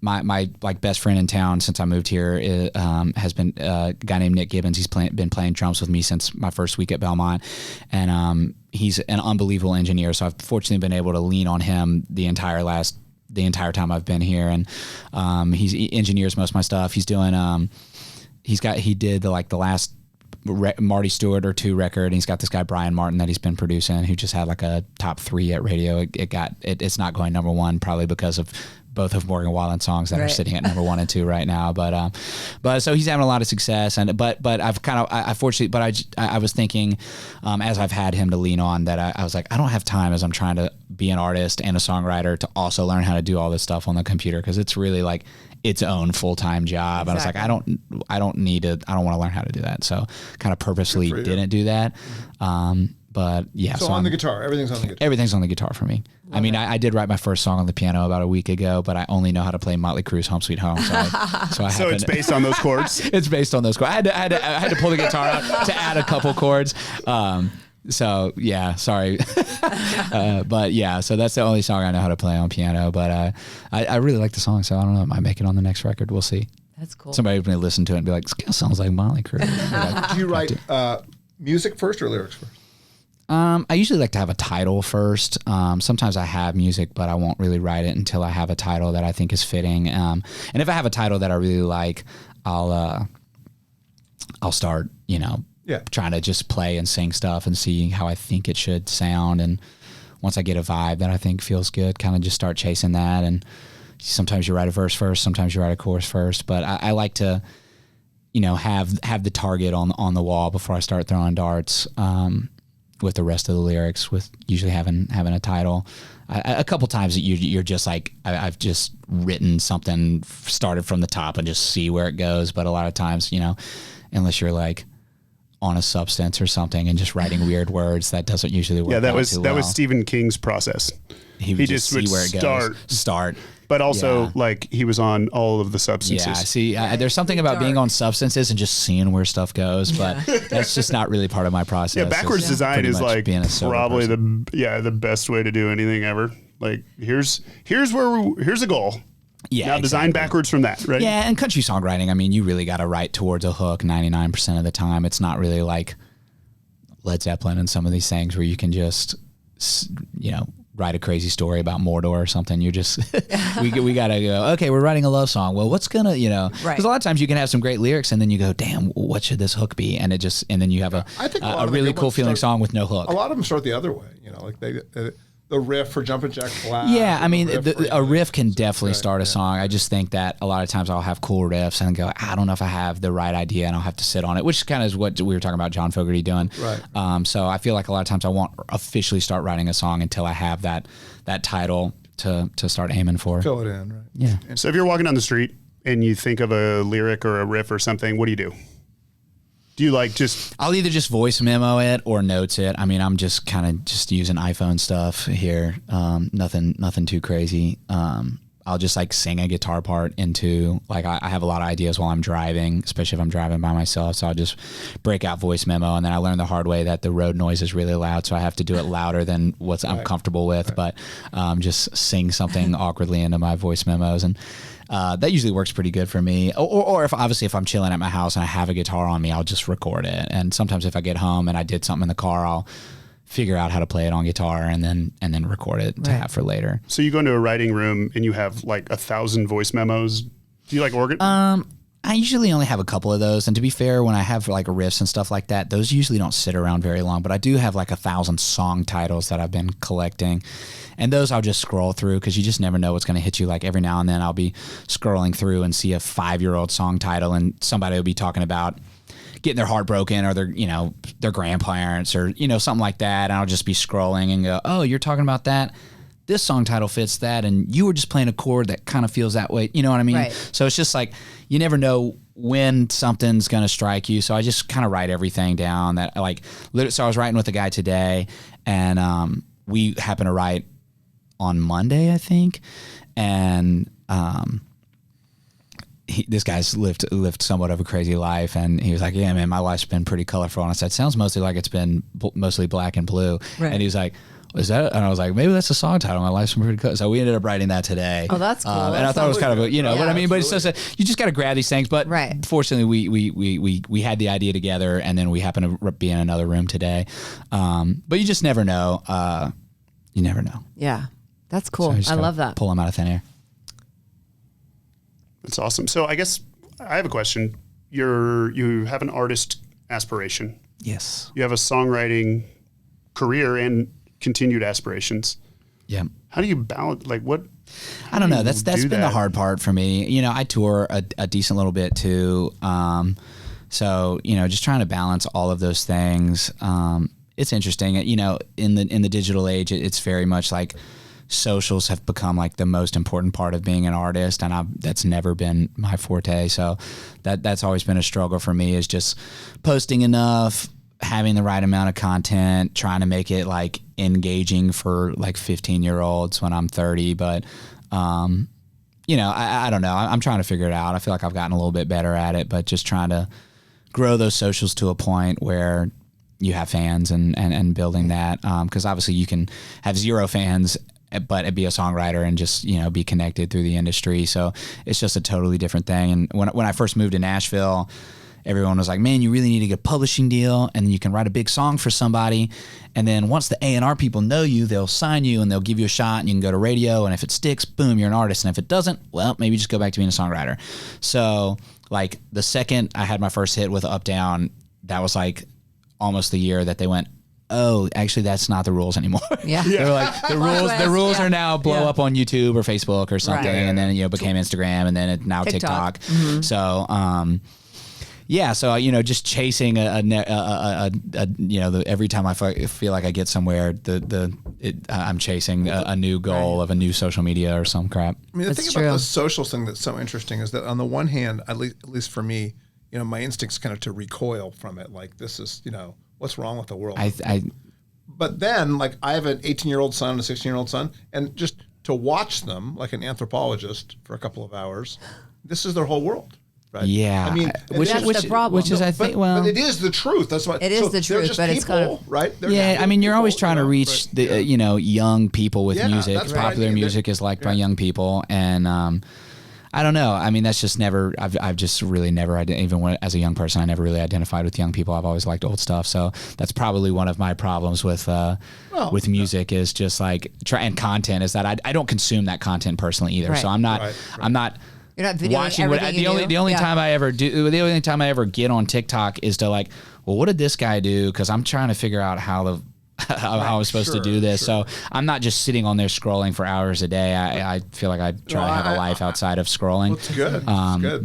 [SPEAKER 2] my like best friend in town since I moved here has been a guy named Nick Gibbons. He's been playing drums with me since my first week at Belmont, and he's an unbelievable engineer. So I've fortunately been able to lean on him the entire time I've been here, and he engineers most of my stuff. He's doing he did the last Marty Stewart or 2 record, and he's got this guy Brian Martin that he's been producing who just had like a top 3 at radio. It's not going number 1 probably because of both of Morgan Wallen songs that are sitting at number 1 and 2 right now. But so he's having a lot of success, but I've kind of I fortunately, but I was thinking as I've had him to lean on that I was like, I don't have time as I'm trying to be an artist and a songwriter to also learn how to do all this stuff on the computer, because it's really like its own full-time job. Exactly. And I was like, I don't want to learn how to do that. So kind of purposely didn't do that. But yeah.
[SPEAKER 3] So on the guitar, everything's on the guitar.
[SPEAKER 2] Everything's on the guitar for me. I mean, I did write my first song on the piano about a week ago, but I only know how to play Motley Crue's Home Sweet Home. So
[SPEAKER 1] it's based on those chords?
[SPEAKER 2] It's based on those chords. I had to pull the guitar out to add a couple chords. So yeah, sorry. But yeah, so that's the only song I know how to play on piano, but I really like the song, so I don't know, I might make it on the next record. We'll see.
[SPEAKER 4] That's cool.
[SPEAKER 2] Somebody may listen to it and be like, this sounds like Motley Crue.
[SPEAKER 3] Do you write music first or lyrics first?
[SPEAKER 2] I usually like to have a title first. Sometimes I have music, but I won't really write it until I have a title that I think is fitting. And if I have a title that I really like, I'll start, trying to just play and sing stuff and see how I think it should sound. And once I get a vibe that I think feels good, kind of just start chasing that. And sometimes you write a verse first, sometimes you write a chorus first. But I like to, have the target on the wall before I start throwing darts. with the rest of the lyrics, with usually having a title. A couple times you're just like, I've just written something, started from the top and just see where it goes. But a lot of times, you know, unless you're like on a substance or something and just writing weird words, that doesn't usually work.
[SPEAKER 1] Yeah, that
[SPEAKER 2] out
[SPEAKER 1] was
[SPEAKER 2] too well.
[SPEAKER 1] Stephen King's process.
[SPEAKER 2] He just
[SPEAKER 1] would
[SPEAKER 2] see where it goes. Start.
[SPEAKER 1] But also,
[SPEAKER 2] Yeah.
[SPEAKER 1] like, he was on all of the substances.
[SPEAKER 2] Yeah, see, there's something about being on substances and just seeing where stuff goes, but that's just not really part of my process.
[SPEAKER 1] Yeah, backwards
[SPEAKER 2] It's
[SPEAKER 1] design
[SPEAKER 2] pretty
[SPEAKER 1] is
[SPEAKER 2] much
[SPEAKER 1] like
[SPEAKER 2] being a sober
[SPEAKER 1] probably
[SPEAKER 2] person.
[SPEAKER 1] the best way to do anything ever. Like, here's a goal.
[SPEAKER 2] Yeah,
[SPEAKER 1] Now design
[SPEAKER 2] exactly.
[SPEAKER 1] backwards from that, right?
[SPEAKER 2] Yeah, and country songwriting, I mean, you really got to write towards a hook 99% of the time. It's not really like Led Zeppelin and some of these things where you can just, you know, write a crazy story about Mordor or something. You're just, we got to go, okay, we're writing a love song. Well, what's going to, you know, because a lot of times you can have some great lyrics and then you go, damn, what should this hook be? And and then you have a really cool feeling song with no hook.
[SPEAKER 3] A lot of them start the other way, you know, like the riff for Jumpin' Jack Flash.
[SPEAKER 2] Yeah, I mean, a riff can
[SPEAKER 3] Right,
[SPEAKER 2] definitely start a song. I just think that a lot of times I'll have cool riffs and go, I don't know if I have the right idea, and I'll have to sit on it, which kind of is what we were talking about John Fogerty doing.
[SPEAKER 3] Right.
[SPEAKER 2] So I feel like a lot of times I won't officially start writing a song until I have that title to start aiming for.
[SPEAKER 3] Fill it in, right?
[SPEAKER 2] Yeah.
[SPEAKER 1] So if you're walking down the street and you think of a lyric or a riff or something, what do you do? Do you like just...
[SPEAKER 2] I'll either just voice memo it or notes it. I mean, I'm just kind of just using iPhone stuff here. Nothing too crazy. I'll just like sing a guitar part into, like, I have a lot of ideas while I'm driving, especially if I'm driving by myself. So I'll just break out voice memo. And then I learned the hard way that the road noise is really loud. So I have to do it louder than what I'm comfortable with, but just sing something awkwardly into my voice memos. And that usually works pretty good for me. Or if I'm chilling at my house and I have a guitar on me, I'll just record it. And sometimes if I get home and I did something in the car, I'll figure out how to play it on guitar and then record it to have for later.
[SPEAKER 1] So you go into a writing room and you have like 1,000 voice memos. Do you like
[SPEAKER 2] I usually only have a couple of those. And to be fair, when I have like riffs and stuff like that, those usually don't sit around very long. But I do have like 1,000 song titles that I've been collecting. And those I'll just scroll through because you just never know what's going to hit you. Like every now and then I'll be scrolling through and see a 5-year-old song title and somebody will be talking about getting their heart broken or their grandparents or, something like that. And I'll just be scrolling and go, oh, you're talking about that? This song title fits that, and you were just playing a chord that kind of feels that way. You know what I mean? Right. So it's just like you never know when something's going to strike you. So I just kind of write everything down. So I was writing with a guy today, and we happened to write on Monday, I think, and this guy's lived somewhat of a crazy life, and he was like, "Yeah, man, my life's been pretty colorful." And I said, "Sounds mostly like it's been mostly black and blue." Right. And he was like, is that? And I was like, maybe that's a song title. My life's been pretty cool. So we ended up writing that today.
[SPEAKER 4] Oh, that's cool.
[SPEAKER 2] And I thought it was kind of but I mean, but it's just you just got to grab these things. But fortunately, we had the idea together, and then we happened to be in another room today. But you just never know. You never know.
[SPEAKER 4] Yeah, that's cool. So I love that.
[SPEAKER 2] Pull them out of thin air.
[SPEAKER 1] That's awesome. So I guess I have a question. You have an artist aspiration.
[SPEAKER 2] Yes. You
[SPEAKER 1] have a songwriting career and continued aspirations.
[SPEAKER 2] Yeah.
[SPEAKER 1] How do you balance, what?
[SPEAKER 2] I don't know. That's been the hard part for me. I tour a decent little bit too. So, just trying to balance all of those things. It's interesting. In the digital age, it's very much like socials have become like the most important part of being an artist, and that's never been my forte. So that's always been a struggle for me, is just posting enough, having the right amount of content, trying to make it like engaging for like 15-year-olds when I'm 30. But, I don't know. I'm trying to figure it out. I feel like I've gotten a little bit better at it, but just trying to grow those socials to a point where you have fans and building that. Cause obviously you can have 0 fans, but be a songwriter and just, be connected through the industry. So it's just a totally different thing. And when I first moved to Nashville, everyone was like, man, you really need to get a publishing deal, and then you can write a big song for somebody. And then once the A&R people know you, they'll sign you and they'll give you a shot, and you can go to radio. And if it sticks, boom, you're an artist. And if it doesn't, well, maybe just go back to being a songwriter. So like the second I had my first hit with Up Down, that was like almost the year that they went, oh, actually, that's not the rules anymore. Yeah. They were like, the rules are now blow up on YouTube or Facebook or something. Right. And then, became Instagram, and then now TikTok. Mm-hmm. So, Yeah, so just chasing every time I feel like I get somewhere, I'm chasing a new goal of a new social media or some crap.
[SPEAKER 3] I mean, the
[SPEAKER 4] That's
[SPEAKER 3] thing about
[SPEAKER 4] true.
[SPEAKER 3] the social thing that's so interesting is that on the one hand, at least for me, my instinct's kind of to recoil from it. Like, this is, what's wrong with the world? But then, like, I have an 18-year-old son and a 16-year-old son, and just to watch them, like an anthropologist, for a couple of hours, this is their whole world. Right?
[SPEAKER 2] Yeah,
[SPEAKER 3] I mean,
[SPEAKER 4] That's the problem.
[SPEAKER 2] Which is, I think,
[SPEAKER 3] but it is the truth. That's what
[SPEAKER 4] It is the
[SPEAKER 3] they're
[SPEAKER 4] truth,
[SPEAKER 3] just
[SPEAKER 4] but it's kind
[SPEAKER 3] people,
[SPEAKER 4] of
[SPEAKER 3] right. They're
[SPEAKER 2] yeah, I mean, you're always
[SPEAKER 3] people,
[SPEAKER 2] trying to reach the young people with
[SPEAKER 3] Yeah,
[SPEAKER 2] music.
[SPEAKER 3] that's what I
[SPEAKER 2] Popular
[SPEAKER 3] mean.
[SPEAKER 2] music is liked by young people, and I don't know. I mean, that's just never. I've just really never. Even when, as a young person, I never really identified with young people. I've always liked old stuff. So that's probably one of my problems with music is just like and content is that I don't consume that content personally either.
[SPEAKER 4] Right.
[SPEAKER 2] So I'm not.
[SPEAKER 3] Right.
[SPEAKER 2] I'm not.
[SPEAKER 4] You're not videoing
[SPEAKER 2] Watching what
[SPEAKER 4] everything you do?
[SPEAKER 2] the only
[SPEAKER 4] Yeah.
[SPEAKER 2] time I ever do the only time I ever get on TikTok is to like, well, what did this guy do? Because I'm trying to figure out how I'm supposed to do this.
[SPEAKER 3] Sure.
[SPEAKER 2] So I'm not just sitting on there scrolling for hours a day. I feel like I try to have a life outside of scrolling.
[SPEAKER 3] Well, it's good. It's good.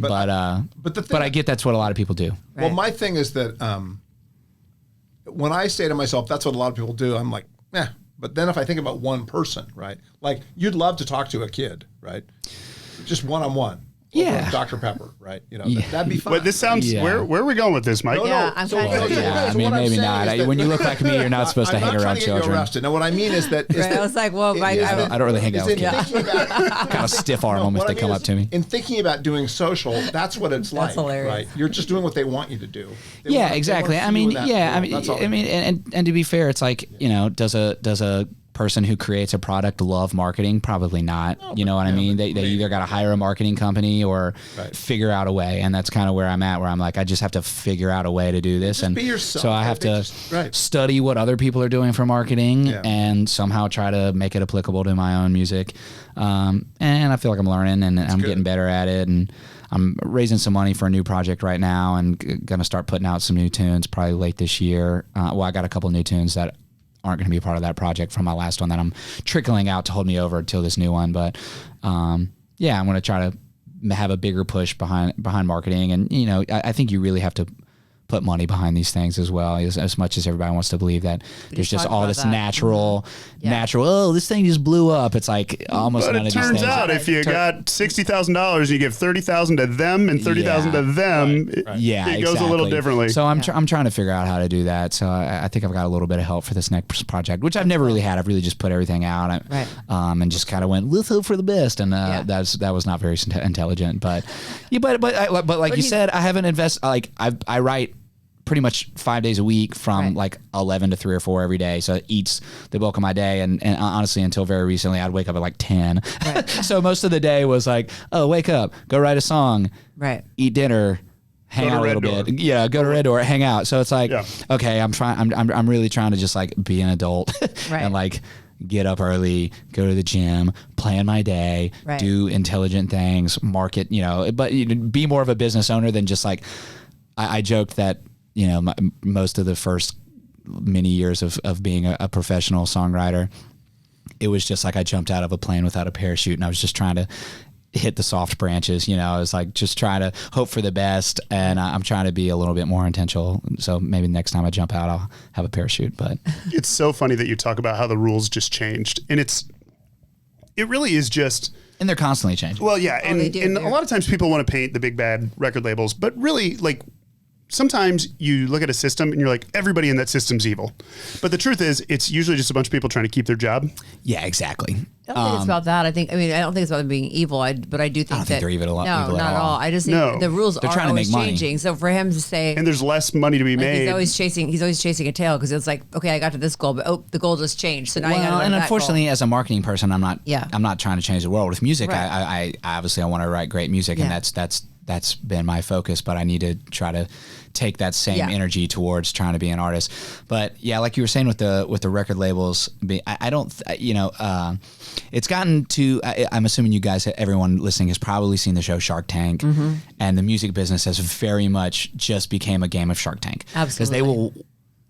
[SPEAKER 2] But I get that's what a lot of people do.
[SPEAKER 3] Well,
[SPEAKER 4] Right.
[SPEAKER 3] my thing is that when I say to myself, that's what a lot of people do, I'm like, eh. But then if I think about one person, right? Like, you'd love to talk to a kid, right? Just one-on-one.
[SPEAKER 2] Yeah.
[SPEAKER 3] Over Dr. Pepper, right?
[SPEAKER 2] Yeah.
[SPEAKER 3] That'd be fun.
[SPEAKER 1] But this sounds.
[SPEAKER 2] Yeah.
[SPEAKER 1] Where are we going with this, Mike?
[SPEAKER 3] No,
[SPEAKER 4] Yeah,
[SPEAKER 3] no.
[SPEAKER 4] I'm
[SPEAKER 3] So-
[SPEAKER 4] kinda-
[SPEAKER 3] so- so
[SPEAKER 2] Yeah, I mean,
[SPEAKER 3] what I'm
[SPEAKER 2] maybe
[SPEAKER 3] saying
[SPEAKER 2] not.
[SPEAKER 3] is that-
[SPEAKER 2] When you look like me, you're not supposed to
[SPEAKER 3] I'm
[SPEAKER 2] hang
[SPEAKER 3] not
[SPEAKER 2] around
[SPEAKER 3] trying to get you
[SPEAKER 2] children.
[SPEAKER 3] arrested. Now, what I mean is that.
[SPEAKER 4] Right, I was like, well, Mike,
[SPEAKER 3] is
[SPEAKER 4] I
[SPEAKER 3] that-
[SPEAKER 2] I don't really hang out
[SPEAKER 3] is
[SPEAKER 2] with
[SPEAKER 3] in
[SPEAKER 2] kids.
[SPEAKER 3] thinking about-
[SPEAKER 2] Kind of stiff arm them if
[SPEAKER 3] what
[SPEAKER 2] they
[SPEAKER 3] I mean
[SPEAKER 2] come
[SPEAKER 3] is,
[SPEAKER 2] up to me.
[SPEAKER 3] In thinking about doing social, that's what it's like,
[SPEAKER 4] hilarious.
[SPEAKER 3] right? You're just doing what they want you to do. They
[SPEAKER 2] Yeah,
[SPEAKER 3] want- they
[SPEAKER 2] exactly.
[SPEAKER 3] want
[SPEAKER 2] I
[SPEAKER 3] you
[SPEAKER 2] mean,
[SPEAKER 3] in that
[SPEAKER 2] yeah, I
[SPEAKER 3] world.
[SPEAKER 2] mean,
[SPEAKER 3] That's all.
[SPEAKER 2] I mean, and to be fair, it's like does a person who creates a product love marketing? Probably not. You know what I mean? They either got to hire a marketing company or
[SPEAKER 3] Right.
[SPEAKER 2] figure out a way, and that's kind of where I'm at. Where I'm like, I just have to figure out a way to do this, and
[SPEAKER 3] be yourself.
[SPEAKER 2] so I
[SPEAKER 3] I
[SPEAKER 2] have
[SPEAKER 3] think
[SPEAKER 2] to
[SPEAKER 3] right.
[SPEAKER 2] study what other people are doing for marketing
[SPEAKER 3] Yeah.
[SPEAKER 2] and somehow try to make it applicable to my own music. And I feel like I'm learning and I'm
[SPEAKER 3] good.
[SPEAKER 2] getting better at it, and I'm raising some money for a new project right now and going to start putting out some new tunes probably late this year. Well, I got a couple new tunes that aren't going to be a part of that project from my last one that I'm trickling out to hold me over until this new one. But yeah, I'm going to try to have a bigger push behind marketing. And, I think you really have to put money behind these things as well, as much as everybody wants to believe that there's just
[SPEAKER 4] talked
[SPEAKER 2] all
[SPEAKER 4] about
[SPEAKER 2] this
[SPEAKER 4] that.
[SPEAKER 2] natural,
[SPEAKER 4] Yeah.
[SPEAKER 2] oh, this thing just blew up. It's like almost
[SPEAKER 1] But
[SPEAKER 2] none
[SPEAKER 1] it
[SPEAKER 2] of these
[SPEAKER 1] turns
[SPEAKER 2] things.
[SPEAKER 1] out if you got $60,000, you give $30,000 to them and $30,000 to them.
[SPEAKER 2] Yeah,
[SPEAKER 1] it goes a little
[SPEAKER 2] exactly.
[SPEAKER 1] differently.
[SPEAKER 2] So I'm trying to figure out how to do that. So I think I've got a little bit of help for this next project, which I've never really had. I've really just put everything out,
[SPEAKER 4] Right.
[SPEAKER 2] And just kind of went, let's hope for the best, and that was not very intelligent. But yeah, but like you said, I haven't invested. Like I write pretty much 5 days a week from
[SPEAKER 4] Right.
[SPEAKER 2] like 11 to 3 or 4 every day. So it eats the bulk of my day. And honestly, until very recently, I'd wake up at like 10.
[SPEAKER 4] Right.
[SPEAKER 2] So most of the day was like, oh, wake up, go write a song,
[SPEAKER 4] Right.
[SPEAKER 2] eat dinner, hang
[SPEAKER 1] to
[SPEAKER 2] out a
[SPEAKER 1] Red
[SPEAKER 2] little
[SPEAKER 1] Door.
[SPEAKER 2] bit. Yeah, go to Red Door, hang out. So it's like,
[SPEAKER 1] Yeah.
[SPEAKER 2] okay, I'm really trying to just like be an adult
[SPEAKER 4] Right.
[SPEAKER 2] and like get up early, go to the gym, plan my day,
[SPEAKER 4] Right.
[SPEAKER 2] do intelligent things, market, but be more of a business owner than just like, I joked that, most of the first many years of being a professional songwriter, it was just like I jumped out of a plane without a parachute and I was just trying to hit the soft branches. I was like just trying to hope for the best, and I'm trying to be a little bit more intentional. So maybe next time I jump out, I'll have a parachute. But
[SPEAKER 1] It's so funny that you talk about how the rules just changed. And it really is just,
[SPEAKER 2] and they're constantly changing.
[SPEAKER 1] well, yeah.
[SPEAKER 4] they
[SPEAKER 1] And,
[SPEAKER 4] do.
[SPEAKER 1] and a
[SPEAKER 4] They're-
[SPEAKER 1] lot of times people want to paint the big bad record labels, but really, like, sometimes you look at a system and you're like, everybody in that system's evil. But the truth is, it's usually just a bunch of people trying to keep their job.
[SPEAKER 2] Yeah, exactly.
[SPEAKER 4] I don't think it's about that. I don't think it's about them being evil. But I do think
[SPEAKER 2] don't think
[SPEAKER 4] that
[SPEAKER 2] they're evil
[SPEAKER 4] No,
[SPEAKER 2] at
[SPEAKER 4] not at
[SPEAKER 2] all.
[SPEAKER 4] all. I just think
[SPEAKER 1] No.
[SPEAKER 4] the rules
[SPEAKER 2] They're
[SPEAKER 4] are
[SPEAKER 2] trying to
[SPEAKER 4] always
[SPEAKER 2] make money.
[SPEAKER 4] changing. So for him to say,
[SPEAKER 1] And there's less money to be
[SPEAKER 4] like,
[SPEAKER 1] made.
[SPEAKER 4] he's always chasing a tail because it's like, okay, I got to this goal, but the goal just changed. So now you got to
[SPEAKER 2] Well,
[SPEAKER 4] go
[SPEAKER 2] and
[SPEAKER 4] to that
[SPEAKER 2] unfortunately,
[SPEAKER 4] goal.
[SPEAKER 2] as a marketing person, I'm not trying to change the world with music.
[SPEAKER 4] Right.
[SPEAKER 2] I obviously I want to write great music, and
[SPEAKER 4] Yeah.
[SPEAKER 2] that's been my focus. But I need to try to take that same energy towards trying to be an artist. But yeah, like you were saying with the record labels, I don't, it's gotten to. I'm assuming you guys, everyone listening, has probably seen the show Shark Tank, and the music business has very much just became a game of Shark Tank.
[SPEAKER 4] Absolutely.
[SPEAKER 2] Because they will.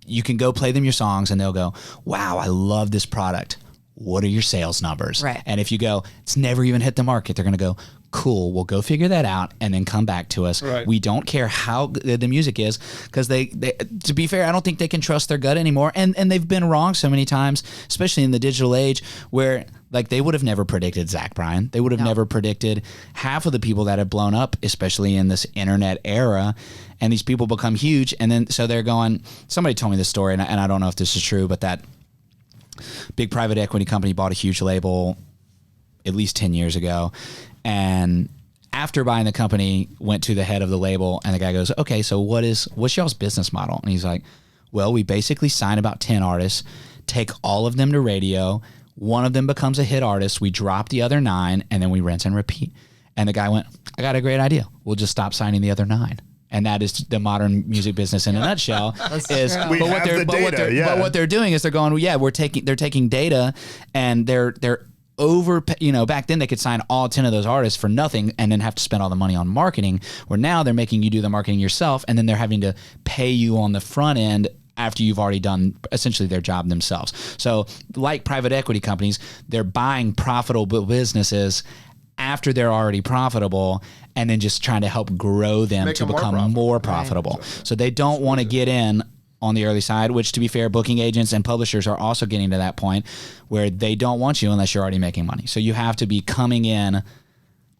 [SPEAKER 2] You can go play them your songs and they'll go, wow, I love this product. What are your sales numbers?
[SPEAKER 4] Right.
[SPEAKER 2] And if you go, it's never even hit the market, they're going to go, cool, we'll go figure that out and then come back to us.
[SPEAKER 3] Right.
[SPEAKER 2] We don't care how good the music is, because they, to be fair, I don't think they can trust their gut anymore. And they've been wrong so many times, especially in the digital age, where like they would have never predicted Zach Bryan. They would have never predicted half of the people that have blown up, especially in this internet era. And these people become huge. And then so they're going, somebody told me this story, and I don't know if this is true, but that big private equity company bought a huge label at least 10 years ago. And after buying the company, went to the head of the label, and the guy goes, okay, so what's y'all's business model? And he's like, well, we basically sign about 10 artists, take all of them to radio. One of them becomes a hit artist. We drop the other 9, and then we rinse and repeat. And the guy went, I got a great idea. We'll just stop signing the other 9. And that is the modern music business in a nutshell. Is
[SPEAKER 4] true.
[SPEAKER 2] but what they're doing is they're going, well, yeah, they're taking data, and they're over, back then they could sign all 10 of those artists for nothing and then have to spend all the money on marketing, where now they're making you do the marketing yourself, and then they're having to pay you on the front end after you've already done essentially their job themselves. So like private equity companies, they're buying profitable businesses after they're already profitable, and then just trying to help grow them to become more profitable. Right. So they don't want to get in on the early side, which, to be fair, booking agents and publishers are also getting to that point where they don't want you unless you're already making money. So you have to be coming in.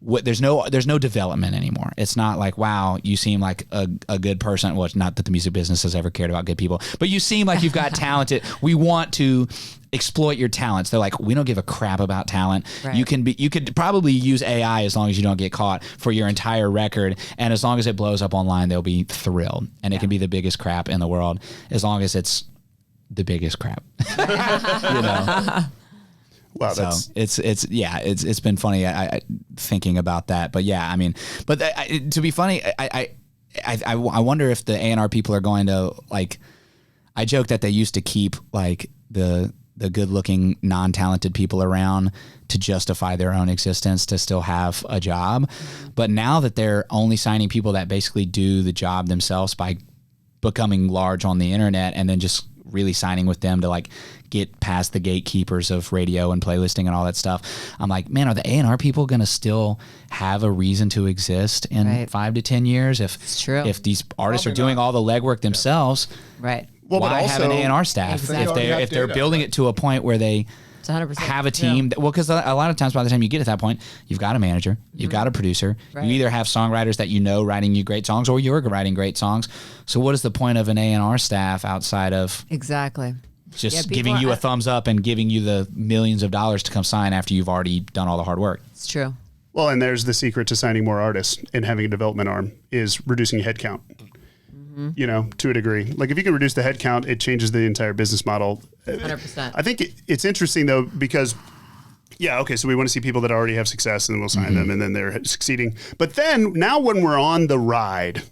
[SPEAKER 2] There's no development anymore. It's not like, wow, you seem like a good person. Well, it's not that the music business has ever cared about good people, but you seem like you've got talented. We want to exploit your talents. They're like, we don't give a crap about talent. Right. You could probably use AI as long as you don't get caught for your entire record, and as long as it blows up online, they'll be thrilled. And it can be the biggest crap in the world as long as it's the biggest crap.
[SPEAKER 1] Wow,
[SPEAKER 2] so it's been funny I thinking about that, but yeah, I mean, but to be funny, I wonder if the A&R people are going to, like, I joke that they used to keep like the good-looking, non-talented people around to justify their own existence, to still have a job, but now that they're only signing people that basically do the job themselves by becoming large on the internet, and then just really signing with them to like get past the gatekeepers of radio and playlisting and all that stuff. I'm like, man, are the A&R people going to still have a reason to exist in 5 to 10 years if these artists are doing all the legwork themselves?
[SPEAKER 4] Right.
[SPEAKER 1] Well,
[SPEAKER 2] why
[SPEAKER 1] but also
[SPEAKER 2] have an A&R staff
[SPEAKER 4] Exactly.
[SPEAKER 2] if they're building it to a point where they
[SPEAKER 4] It's 100%.
[SPEAKER 2] have a team? Because a lot of times by the time you get to that point, you've got a manager, you've got a producer.
[SPEAKER 4] Right.
[SPEAKER 2] You either have songwriters that writing you great songs, or you're writing great songs. So what is the point of an A&R staff outside of just giving you a thumbs up and giving you the millions of dollars to come sign after you've already done all the hard work?
[SPEAKER 4] It's true.
[SPEAKER 1] Well, and there's the secret to signing more artists and having a development arm is reducing your headcount. To a degree. Like if you can reduce the headcount, it changes the entire business model.
[SPEAKER 4] 100%.
[SPEAKER 1] I think it's interesting though, because so we want to see people that already have success, and then we'll sign them, and then they're succeeding. But then now when we're on the ride,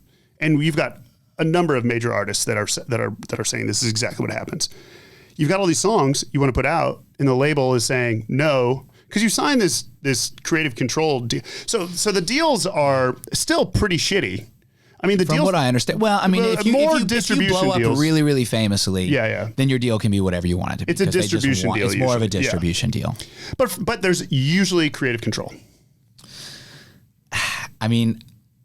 [SPEAKER 1] and we've got a number of major artists that are saying this is exactly what happens. You've got all these songs you want to put out, and the label is saying no, because you signed this creative control deal. So the deals are still pretty shitty. I mean,
[SPEAKER 2] From what I understand, well, I mean, if you blow up really, really famously, then your deal can be whatever you want it to be.
[SPEAKER 1] It's a distribution deal.
[SPEAKER 2] It's more of a distribution deal.
[SPEAKER 1] But there's usually creative control.
[SPEAKER 2] I mean,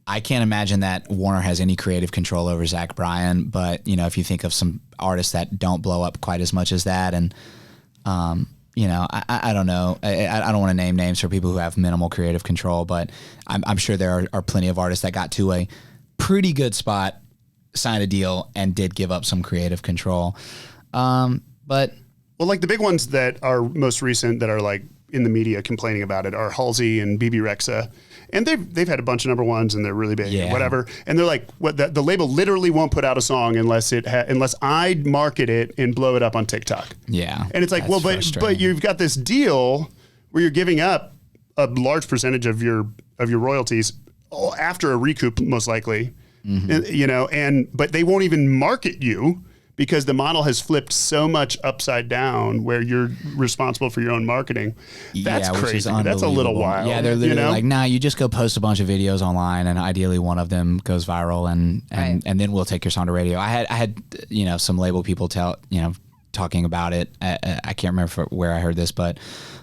[SPEAKER 2] I can't imagine that Warner has any creative control over Zach Bryan, but if you think of some artists that don't blow up quite as much as that, and I don't know. I don't want to name names for people who have minimal creative control, but I'm sure there are plenty of artists that got to a pretty good spot, signed a deal, and did give up some creative control. But
[SPEAKER 1] like the big ones that are most recent that are like in the media complaining about it are Halsey and BB Rexa, and they've had a bunch of number ones, and they're really big, and whatever. And they're like, what the label literally won't put out a song unless I market it and blow it up on TikTok.
[SPEAKER 2] Yeah,
[SPEAKER 1] and it's like, well, but you've got this deal where you're giving up a large percentage of your royalties after a recoup, most likely, but they won't even market you because the model has flipped so much upside down where you're responsible for your own marketing. That's crazy. That's a little wild.
[SPEAKER 2] Yeah, they're literally like, nah, you just go post a bunch of videos online, and ideally one of them goes viral, and then we'll take your song to radio. I had some label people talking about it. I can't remember where I heard this, but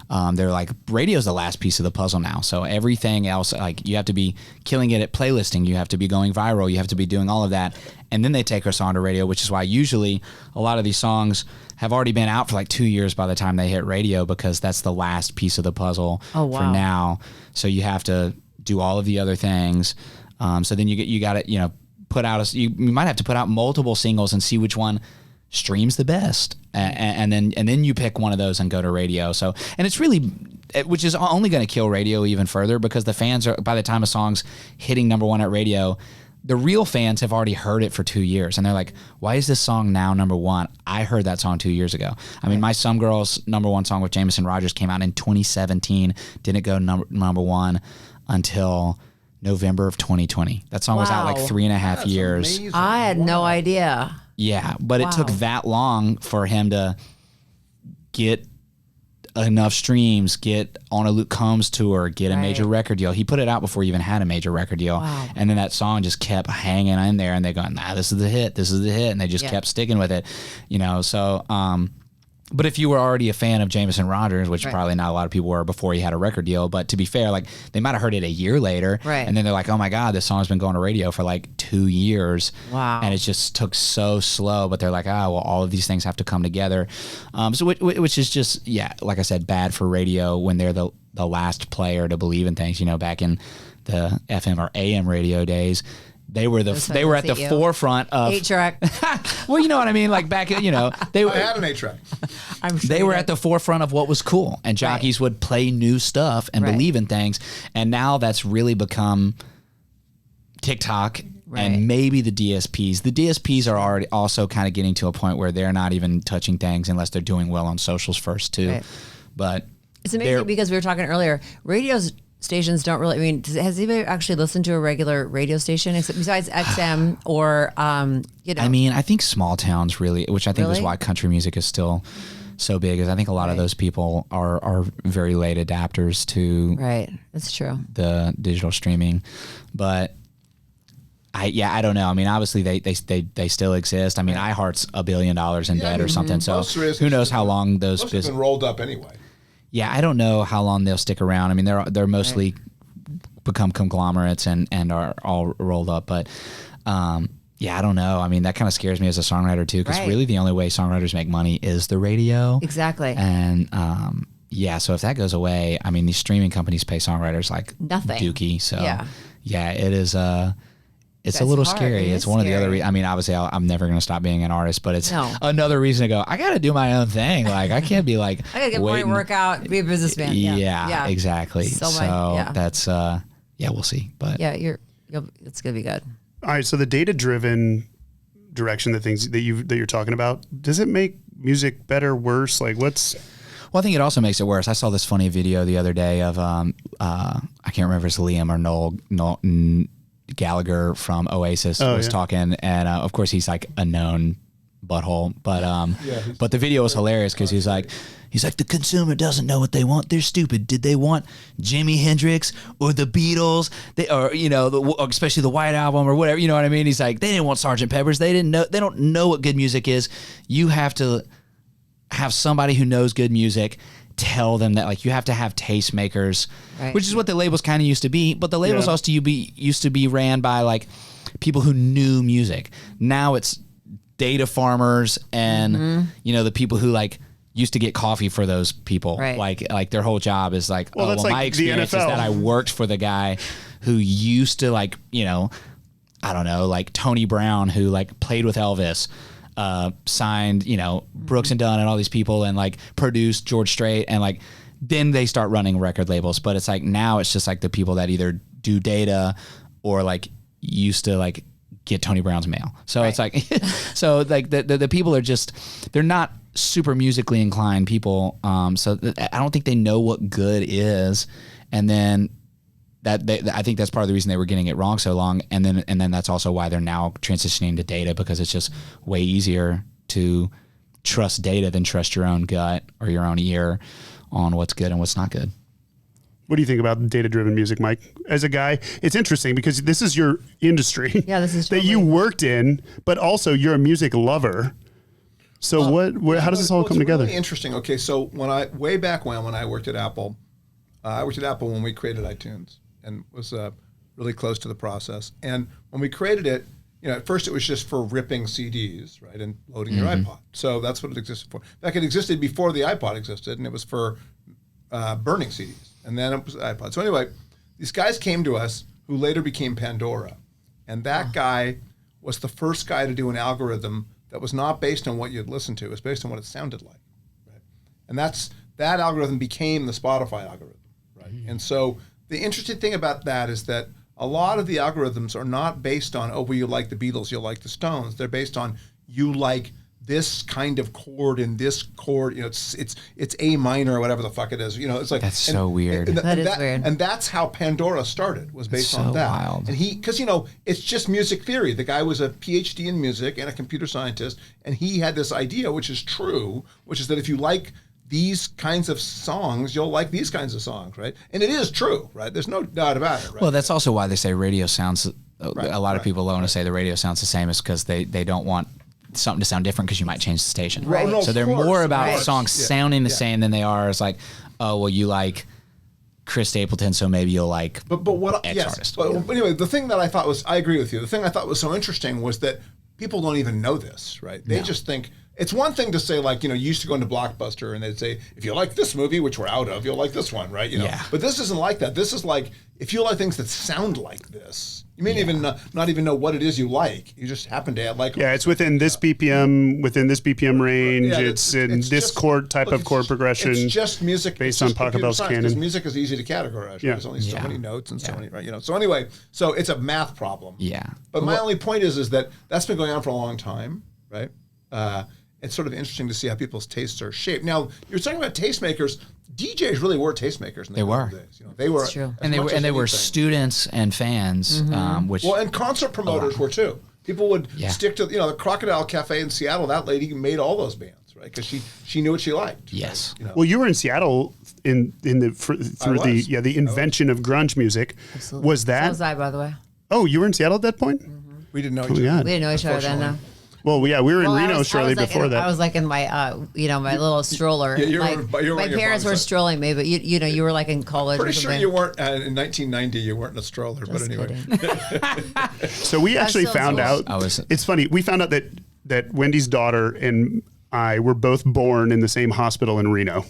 [SPEAKER 2] they're like, radio's the last piece of the puzzle now. So everything else, like you have to be killing it at playlisting. You have to be going viral. You have to be doing all of that. And then they take our song to radio, which is why usually a lot of these songs have already been out for like 2 years by the time they hit radio, because that's the last piece of the puzzle for now. So you have to do all of the other things. So then you got to, put out you might have to put out multiple singles and see which one streams the best, and then you pick one of those and go to radio. So, and it's really, which is only going to kill radio even further, because the fans are, by the time a song's hitting number one at radio, the real fans have already heard it for 2 years, and they're like, why is this song now number one? I heard that song 2 years ago. I mean, my Some Girls number one song with Jameson Rodgers came out in 2017, didn't go number one until November of 2020. That song was out like 3.5 years.
[SPEAKER 3] Amazing.
[SPEAKER 4] I had no idea.
[SPEAKER 2] Yeah, but it took that long for him to get enough streams, get on a Luke Combs tour, get a major record deal. He put it out before he even had a major record deal. Wow. And then that song just kept hanging in there, and they going, this is the hit, and they just kept sticking with it, so but if you were already a fan of Jameson Rodgers, which probably not a lot of people were before he had a record deal, but to be fair, like they might have heard it a year later, and then they're like, oh my God, this song's been going to radio for like 2 years.
[SPEAKER 4] Wow.
[SPEAKER 2] And it just took so slow, but they're like, all of these things have to come together. So which is just, like I said, bad for radio when they're the last player to believe in things, back in the FM or AM radio days. They were at the forefront of
[SPEAKER 4] 8-track.
[SPEAKER 2] Well, you know what I mean. Like back, they were.
[SPEAKER 3] I had an 8-track.
[SPEAKER 4] I'm sure
[SPEAKER 2] they were at the forefront of what was cool, and jockeys would play new stuff and believe in things. And now that's really become TikTok and maybe the DSPs. The DSPs are already also kind of getting to a point where they're not even touching things unless they're doing well on socials first too. Right. But
[SPEAKER 4] it's amazing because we were talking earlier. Stations don't really. I mean, has anybody actually listened to a regular radio station besides XM or I
[SPEAKER 2] mean, I think small towns really, which I think is why country music is still so big. Is I think a lot of those people are very late adapters to
[SPEAKER 4] That's true.
[SPEAKER 2] The digital streaming, but. I don't know. I mean, obviously they still exist. I mean, iHeart's $1 billion in debt or something. So who knows how long those
[SPEAKER 3] have been rolled up anyway.
[SPEAKER 2] Yeah, I don't know how long they'll stick around. I mean, they're mostly become conglomerates and are all rolled up. But I don't know. I mean, that kind of scares me as a songwriter too, because really the only way songwriters make money is the radio.
[SPEAKER 4] Exactly.
[SPEAKER 2] And so if that goes away, I mean, these streaming companies pay songwriters like
[SPEAKER 4] nothing.
[SPEAKER 2] Dookie. So it is. It's a little scary. It's one of the other. I mean, obviously, I'm never going to stop being an artist, but it's another reason to go. I got to do my own thing. Like I can't be like
[SPEAKER 4] I got to get morning workout, be a businessman.
[SPEAKER 2] Yeah, exactly. So that's we'll see. But
[SPEAKER 4] it's gonna be good.
[SPEAKER 1] All right. So the data-driven direction, the things that you're talking about, does it make music better, worse? Like what's?
[SPEAKER 2] Well, I think it also makes it worse. I saw this funny video the other day of I can't remember if it's Liam or Noel Gallagher from Oasis was talking, and of course he's like a known butthole, but the video was hilarious because he's like the consumer doesn't know what they want. They're stupid. Did they want Jimi Hendrix or the Beatles? Or especially the White Album or whatever. You know what I mean? He's like, they didn't want Sgt. Pepper's. They didn't know. They don't know what good music is. You have to have somebody who knows good music tell them that, like, you have to have tastemakers, which is what the labels kind of used to be. But the labels also used to be ran by like people who knew music. Now it's data farmers and the people who like used to get coffee for those people. Like their whole job is like, my experience is that I worked for the guy who used to like, I don't know, like Tony Brown, who like played with Elvis. Signed, Brooks and Dunn and all these people, and like produced George Strait, and like then they start running record labels. But it's like now it's just like the people that either do data or like used to like get Tony Brown's mail. So it's like so like the people are just, they're not super musically inclined people. So I don't think they know what good is, and then I think that's part of the reason they were getting it wrong so long, and then that's also why they're now transitioning to data, because it's just way easier to trust data than trust your own gut or your own ear on what's good and what's not good.
[SPEAKER 1] What do you think about data-driven music, Mike? As a guy, it's interesting because this is your industry
[SPEAKER 4] this is
[SPEAKER 1] that you worked in, but also you're a music lover. So how does this all come together?
[SPEAKER 3] Really interesting. Okay, so way back when I worked at Apple, I worked at Apple when we created iTunes and was really close to the process. And when we created it, at first it was just for ripping CDs, right, and loading your iPod. So that's what it existed for. In fact, it existed before the iPod existed, and it was for burning CDs. And then it was iPod. So anyway, these guys came to us who later became Pandora. And that guy was the first guy to do an algorithm that was not based on what you'd listened to. It was based on what it sounded like. Right? And that algorithm became the Spotify algorithm. Right? And so the interesting thing about that is that a lot of the algorithms are not based on, well, you like the Beatles, you'll like the Stones. They're based on you like this kind of chord and this chord. It's A minor or whatever the fuck it is. It's like
[SPEAKER 2] that's so weird.
[SPEAKER 4] That is weird.
[SPEAKER 3] And that's how Pandora started. Was based on that.
[SPEAKER 2] Wild.
[SPEAKER 3] And because it's just music theory. The guy was a PhD in music and a computer scientist, and he had this idea, which is true, which is that if you like these kinds of songs, you'll like these kinds of songs, right? And it is true, right? There's no doubt about it, right?
[SPEAKER 2] Well, that's also why they say radio sounds, a lot of people want to say the radio sounds the same, is because they don't want something to sound different because you might change the station.
[SPEAKER 4] Right.
[SPEAKER 3] No,
[SPEAKER 2] so they're more about songs sounding the same than they are as like, oh, well, you like Chris Stapleton, so maybe you'll like X artist.
[SPEAKER 3] But anyway, the thing that I thought was, I agree with you. The thing I thought was so interesting was that people don't even know this, right? They just think, it's one thing to say, like, you used to go into Blockbuster and they'd say, if you like this movie, which we're out of, you'll like this one, right?
[SPEAKER 2] Yeah.
[SPEAKER 3] But this isn't like that. This is like, if you like things that sound like this, you may even not even know what it is you like. You just happen to like.
[SPEAKER 1] Yeah, it's within this BPM range.
[SPEAKER 3] Yeah,
[SPEAKER 1] it's in this chord type of chord progression.
[SPEAKER 3] It's just music
[SPEAKER 1] based on Pachelbel's canon.
[SPEAKER 3] Because music is easy to categorize. Right?
[SPEAKER 1] Yeah.
[SPEAKER 3] There's only so many notes and so many, right? So anyway, so it's a math problem.
[SPEAKER 2] Yeah.
[SPEAKER 3] But my only point is that that's been going on for a long time, right? It's sort of interesting to see how people's tastes are shaped. Now, you're talking about tastemakers. DJs really were tastemakers in the early days. They were,
[SPEAKER 4] true.
[SPEAKER 2] And they were students and fans, which
[SPEAKER 3] and concert promoters were too. People would stick to the Crocodile Cafe in Seattle. That lady made all those bands, right? Because she knew what she liked.
[SPEAKER 2] Yes.
[SPEAKER 3] Right?
[SPEAKER 1] Well, you were in Seattle through the invention of grunge music.
[SPEAKER 4] Absolutely.
[SPEAKER 1] Was that?
[SPEAKER 4] So was I, by the way.
[SPEAKER 1] Oh, you were in Seattle at that point?
[SPEAKER 3] We didn't know each
[SPEAKER 1] Oh,
[SPEAKER 3] other.
[SPEAKER 1] yeah.
[SPEAKER 4] We didn't know each other then, though.
[SPEAKER 1] Well, yeah, we were in Reno shortly before that.
[SPEAKER 4] I was like in my, my little stroller.
[SPEAKER 3] Yeah,
[SPEAKER 4] my parents were strolling me, but you were like in college.
[SPEAKER 3] Pretty
[SPEAKER 4] or
[SPEAKER 3] sure
[SPEAKER 4] something.
[SPEAKER 3] you weren't in 1990. You weren't in a stroller, but
[SPEAKER 4] Just
[SPEAKER 3] anyway.
[SPEAKER 4] kidding.
[SPEAKER 1] So we actually
[SPEAKER 4] still
[SPEAKER 1] found
[SPEAKER 4] cool.
[SPEAKER 1] out. It's funny. We found out that Wendy's daughter and I were both born in the same hospital in Reno.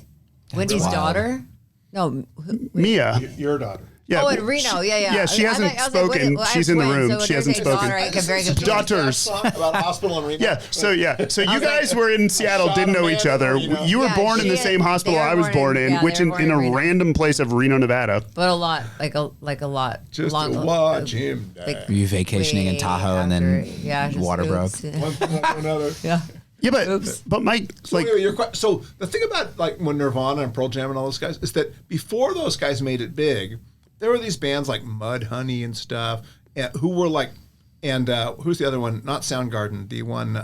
[SPEAKER 4] Wendy's daughter? No,
[SPEAKER 1] Mia.
[SPEAKER 3] Your daughter.
[SPEAKER 1] Yeah,
[SPEAKER 4] oh, in Reno, yeah.
[SPEAKER 1] Yeah, she hasn't spoken. She's in the room. She hasn't spoken.
[SPEAKER 4] Very good.
[SPEAKER 1] Daughters.
[SPEAKER 3] About hospital and Reno.
[SPEAKER 1] Yeah. So you guys were in Seattle, didn't know each other. You were born in the same hospital I was born in, which in a random place of Reno, Nevada.
[SPEAKER 4] But a lot, like a lot.
[SPEAKER 3] Just to watch him die.
[SPEAKER 2] were you vacationing in Tahoe and then water broke?
[SPEAKER 3] One thing after another.
[SPEAKER 4] Yeah.
[SPEAKER 1] Yeah, but Mike,
[SPEAKER 3] So, anyway, so the thing about like when Nirvana and Pearl Jam and all those guys is that before those guys made it big, there were these bands like Mudhoney and stuff, who were like, and who's the other one? Not Soundgarden. The one,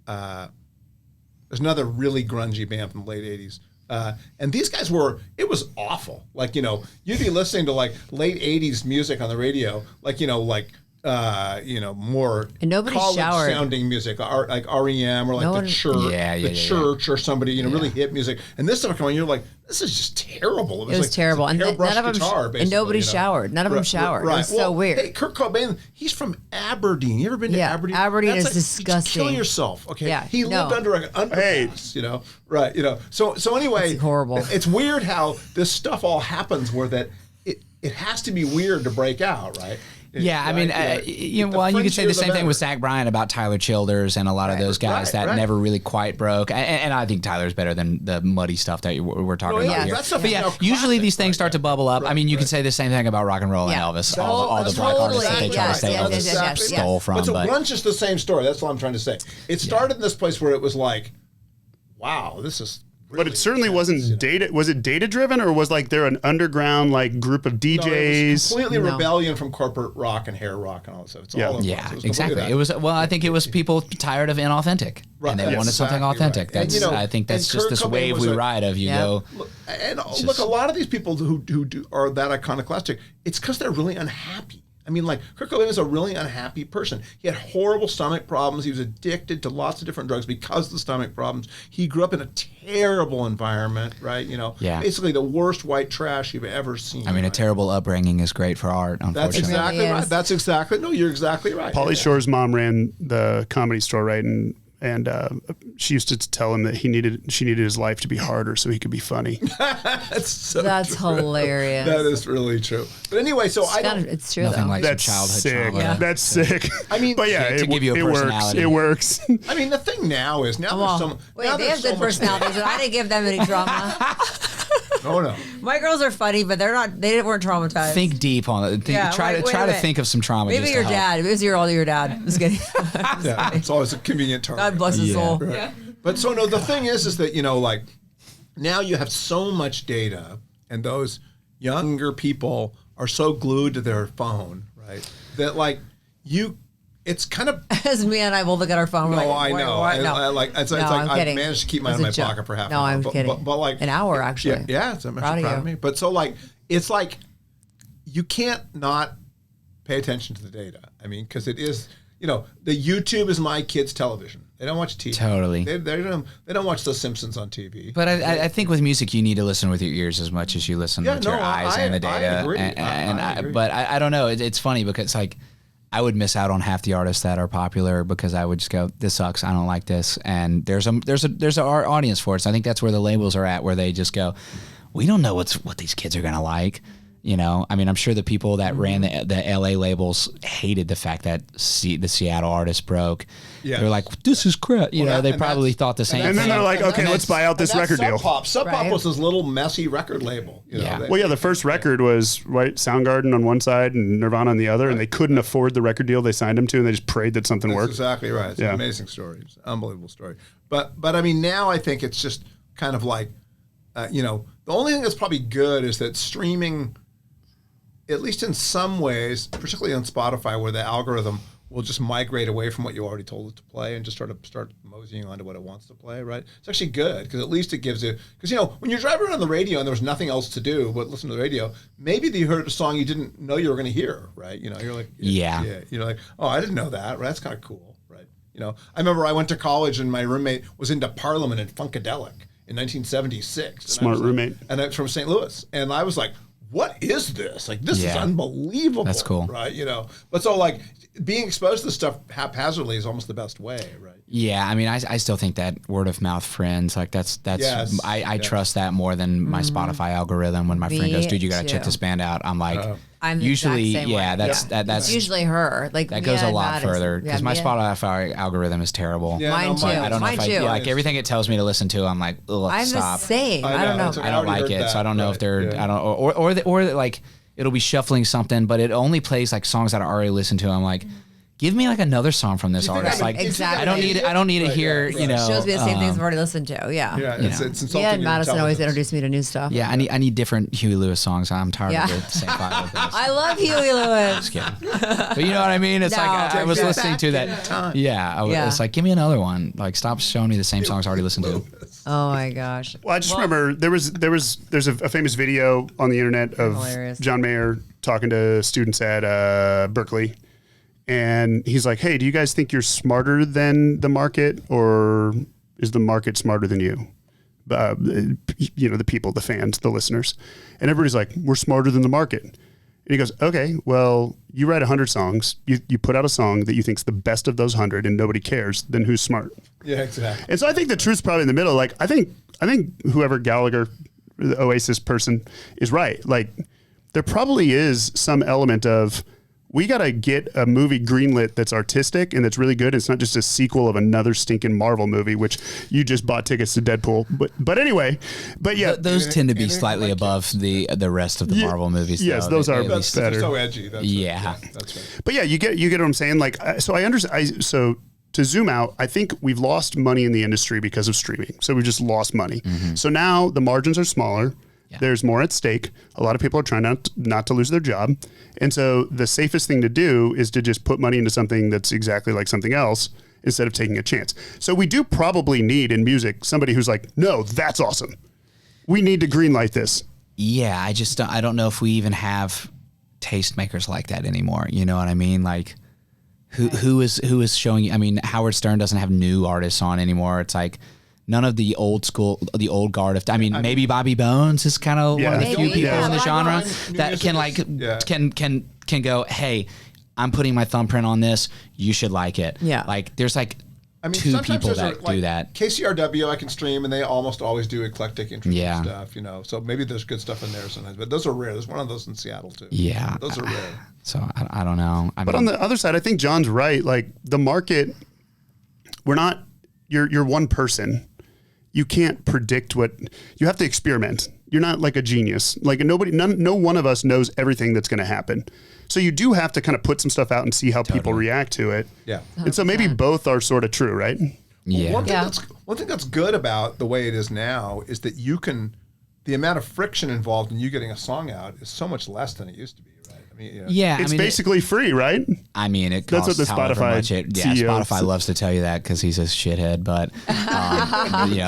[SPEAKER 3] there's another really grungy band from the late '80s. And these guys it was awful. Like, you'd be listening to like late '80s music on the radio, like, more
[SPEAKER 4] And nobody
[SPEAKER 3] college
[SPEAKER 4] showered.
[SPEAKER 3] sounding music, like REM or like
[SPEAKER 4] No
[SPEAKER 3] the
[SPEAKER 4] one-
[SPEAKER 3] Church, Church or somebody, really hit music. And this stuff coming, you're like, this is just terrible.
[SPEAKER 4] It was
[SPEAKER 3] like,
[SPEAKER 4] terrible,
[SPEAKER 3] it's
[SPEAKER 4] and
[SPEAKER 3] a hairbrush
[SPEAKER 4] none of them.
[SPEAKER 3] guitar,
[SPEAKER 4] And
[SPEAKER 3] basically,
[SPEAKER 4] nobody showered. None of them showered. It was so weird.
[SPEAKER 3] Hey, Kurt Cobain, he's from Aberdeen. You ever been to
[SPEAKER 4] Yeah,
[SPEAKER 3] Aberdeen?
[SPEAKER 4] Aberdeen is
[SPEAKER 3] That's
[SPEAKER 4] disgusting.
[SPEAKER 3] Kill yourself. Okay.
[SPEAKER 4] Yeah,
[SPEAKER 3] He lived under an underpass. Right. So anyway,
[SPEAKER 4] It's horrible.
[SPEAKER 3] It's weird how this stuff all happens where that it has to be weird to break out, right?
[SPEAKER 2] Yeah, I mean, you could say the same thing with Zach Bryan about Tyler Childers and a lot of those guys that never really quite broke. And I think Tyler's better than the muddy stuff that we're talking about here.
[SPEAKER 3] But
[SPEAKER 2] usually these things start to bubble up. I mean, you can say the same thing about rock and roll and Elvis. All the black artists that they try to say Elvis stole from.
[SPEAKER 3] But so grunge is the same story. That's what I'm trying to say. It started in this place where it was like, wow, this is.
[SPEAKER 1] But it certainly wasn't data. Was it data driven, or was like there an underground like group of DJs?
[SPEAKER 3] No, it was completely rebellion from corporate rock and hair rock and all that stuff. It's all
[SPEAKER 2] exactly. It was I think it was people tired of inauthentic, and they wanted something authentic.
[SPEAKER 3] Right.
[SPEAKER 2] That's I think that's just this wave we ride of go.
[SPEAKER 3] And look, a lot of these people who are that iconoclastic, it's because they're really unhappy. I mean, like, Kurt Cobain was a really unhappy person. He had horrible stomach problems. He was addicted to lots of different drugs because of the stomach problems. He grew up in a terrible environment, right? You know, basically the worst white trash you've ever seen.
[SPEAKER 2] I mean, a terrible upbringing is great for art, unfortunately.
[SPEAKER 3] That's exactly right. That's exactly, no, you're exactly right.
[SPEAKER 1] Pauly Shore's mom ran the Comedy Store, right? And she used to tell him that she needed his life to be harder so he could be funny.
[SPEAKER 4] That's
[SPEAKER 3] true.
[SPEAKER 4] hilarious.
[SPEAKER 3] That is really true. But anyway, so
[SPEAKER 4] it's true.
[SPEAKER 2] Nothing
[SPEAKER 4] though.
[SPEAKER 2] like
[SPEAKER 1] That's
[SPEAKER 2] some childhood
[SPEAKER 1] sick.
[SPEAKER 2] trauma.
[SPEAKER 1] Yeah. That's sick.
[SPEAKER 3] I mean,
[SPEAKER 1] but yeah,
[SPEAKER 2] to give you a personality.
[SPEAKER 1] It works.
[SPEAKER 3] I mean, the thing now is there's so
[SPEAKER 4] Wait,
[SPEAKER 3] now
[SPEAKER 4] they
[SPEAKER 3] there's
[SPEAKER 4] have good
[SPEAKER 3] so much-
[SPEAKER 4] personalities, and I didn't give them any drama.
[SPEAKER 3] Oh no.
[SPEAKER 4] My girls are funny, but they weren't traumatized.
[SPEAKER 2] Think deep on it. Try to think of some trauma.
[SPEAKER 4] Maybe
[SPEAKER 2] just
[SPEAKER 4] your
[SPEAKER 2] to help.
[SPEAKER 4] dad. Maybe it's your dad. I'm just kidding.
[SPEAKER 3] Yeah, it's always a convenient target.
[SPEAKER 4] God bless his soul.
[SPEAKER 3] Right.
[SPEAKER 4] Yeah.
[SPEAKER 3] But so no, the thing is that, you know, like now you have so much data, and those younger people are so glued to their phone, right? That like it's kind of.
[SPEAKER 4] As me and I both look at our phone.
[SPEAKER 3] No,
[SPEAKER 4] we're like,
[SPEAKER 3] I know.
[SPEAKER 4] What? No.
[SPEAKER 3] It's
[SPEAKER 4] No,
[SPEAKER 3] like
[SPEAKER 4] I'm
[SPEAKER 3] I
[SPEAKER 4] kidding.
[SPEAKER 3] managed to keep mine
[SPEAKER 4] It
[SPEAKER 3] in my
[SPEAKER 4] was a joke.
[SPEAKER 3] pocket for half
[SPEAKER 4] No,
[SPEAKER 3] an hour.
[SPEAKER 4] I'm kidding.
[SPEAKER 3] But like
[SPEAKER 4] an hour actually.
[SPEAKER 3] Yeah, so I'm actually proud of me. But so like it's like you can't not pay attention to the data. I mean, because it is, you know, the YouTube is my kids' television. They don't watch TV.
[SPEAKER 2] Totally.
[SPEAKER 3] They don't watch The Simpsons on TV.
[SPEAKER 2] But I think with music, you need to listen with your ears as much as you listen with your eyes and the data.
[SPEAKER 3] I agree.
[SPEAKER 2] I agree. But I don't know. It's funny because like I would miss out on half the artists that are popular because I would just go, this sucks. I don't like this. And there's an audience for it. So I think that's where the labels are at, where they just go, we don't know what these kids are going to like. You know, I mean, I'm sure the people that ran the LA labels hated the fact that the Seattle artist broke. Yeah. They're like, this is crap. You know, they probably thought the same thing.
[SPEAKER 1] And then they're like, okay, let's buy out this record deal.
[SPEAKER 3] Sub Pop was this little messy record label. You know,
[SPEAKER 1] well, yeah, the first record was Soundgarden on one side and Nirvana on the other, and they couldn't afford the record deal they signed them to, and they just prayed that something worked.
[SPEAKER 3] Exactly right. It's an amazing story. It's an unbelievable story. But I mean, now I think it's just kind of like, you know, the only thing that's probably good is that streaming, at least in some ways, particularly on Spotify, where the algorithm will just migrate away from what you already told it to play and just start moseying onto what it wants to play, right? It's actually good because at least it gives you, because, you know, when you're driving around the radio and there was nothing else to do but listen to the radio, maybe you heard a song you didn't know you were going to hear, right? You know, you're like, you're like, oh, I didn't know that, right? That's kind of cool, right? You know, I remember I went to college and my roommate was into Parliament and Funkadelic in 1976.
[SPEAKER 1] Smart roommate.
[SPEAKER 3] And it's from St. Louis. And I was like, what is this? Like, this is unbelievable.
[SPEAKER 2] That's cool.
[SPEAKER 3] Right? You know, but so like being exposed to this stuff haphazardly is almost the best way, right?
[SPEAKER 2] Yeah. I mean, I still think that word of mouth friends, like I trust that more than my Spotify algorithm. When my friend goes, dude, you got to check this band out. I'm like,
[SPEAKER 4] I'm
[SPEAKER 2] usually,
[SPEAKER 4] the exact same way.
[SPEAKER 2] that's
[SPEAKER 4] it's usually her. Like
[SPEAKER 2] that goes a lot further because my Spotify algorithm is terrible.
[SPEAKER 3] Yeah,
[SPEAKER 4] mine too.
[SPEAKER 2] I don't know if like everything it tells me to listen to, I'm like, ugh,
[SPEAKER 4] I'm
[SPEAKER 2] stop.
[SPEAKER 4] the same. I don't know.
[SPEAKER 2] I don't like it, so I don't know if they're I don't or like it'll be shuffling something, but it only plays like songs that I already listened to. I'm like, give me like another song from this artist. Like,
[SPEAKER 4] exactly.
[SPEAKER 2] I don't need to hear. You know,
[SPEAKER 4] it shows me the same things I've already listened to. Yeah.
[SPEAKER 3] Yeah. It's insulting.
[SPEAKER 4] Yeah. And Madison always introduced me to new stuff.
[SPEAKER 2] Yeah. I need different Huey Lewis songs. I'm tired of the same five of this.
[SPEAKER 4] I love Huey Lewis.
[SPEAKER 2] Just kidding. But you know what I mean? It's like I was listening to that. Yeah. It's like, give me another one. Like, stop showing me the same songs I already listened to.
[SPEAKER 4] Oh my gosh.
[SPEAKER 1] Well, I just remember there's a famous video on the internet of John Mayer talking to students at Berkeley. And he's like, hey, do you guys think you're smarter than the market, or is the market smarter than you? You know, the people, the fans, the listeners. And everybody's like, we're smarter than the market. And he goes, okay, well, you write 100 songs. You put out a song that you think's the best of those 100 and nobody cares, then who's smart?
[SPEAKER 3] Yeah, exactly.
[SPEAKER 1] And so I think the truth's probably in the middle. Like, I think whoever Gallagher, the Oasis person, is right. Like, there probably is some element of, we got to get a movie greenlit that's artistic and that's really good. It's not just a sequel of another stinking Marvel movie, which you just bought tickets to Deadpool. But anyway, but yeah.
[SPEAKER 2] Those tend to be slightly above the rest of the Marvel movies.
[SPEAKER 1] Yes, those are better.
[SPEAKER 3] They're so edgy. That's
[SPEAKER 1] right. But yeah, you get what I'm saying? Like, so I understand. So to zoom out, I think we've lost money in the industry because of streaming. So we just lost money. Mm-hmm. So now the margins are smaller. Yeah. There's more at stake. A lot of people are trying not to lose their job. And so the safest thing to do is to just put money into something that's exactly like something else instead of taking a chance. So we do probably need in music somebody who's like, no, that's awesome. We need to greenlight this.
[SPEAKER 2] Yeah, I don't know if we even have tastemakers like that anymore. You know what I mean? Like who is showing you? I mean, Howard Stern doesn't have new artists on anymore. It's like none of the old guard of. I mean, maybe Bobby Bones is kind of one of the few people in the genre that can like can go, hey, I'm putting my thumbprint on this. You should like it.
[SPEAKER 4] Yeah.
[SPEAKER 2] Like there's like two people that do that.
[SPEAKER 3] KCRW I can stream, and they almost always do eclectic, interesting stuff. You know, so maybe there's good stuff in there sometimes, but those are rare. There's one of those in Seattle too.
[SPEAKER 2] Yeah,
[SPEAKER 3] those are rare.
[SPEAKER 2] So I don't know.
[SPEAKER 1] But on the other side, I think John's right. Like the market, we're not. You're one person. You can't predict what you have to experiment. You're not like a genius. Like no one of us knows everything that's going to happen. So you do have to kind of put some stuff out and see how people react to it.
[SPEAKER 3] Yeah.
[SPEAKER 4] 100%.
[SPEAKER 1] And so maybe both are sort of true, right?
[SPEAKER 2] Yeah.
[SPEAKER 3] One thing that's good about the way it is now is that the amount of friction involved in you getting a song out is so much less than it used to be, right? I mean,
[SPEAKER 1] it's basically free, right?
[SPEAKER 2] I mean, it costs
[SPEAKER 1] that's what the Spotify CEO
[SPEAKER 2] Spotify loves to tell you that because he's a shithead. But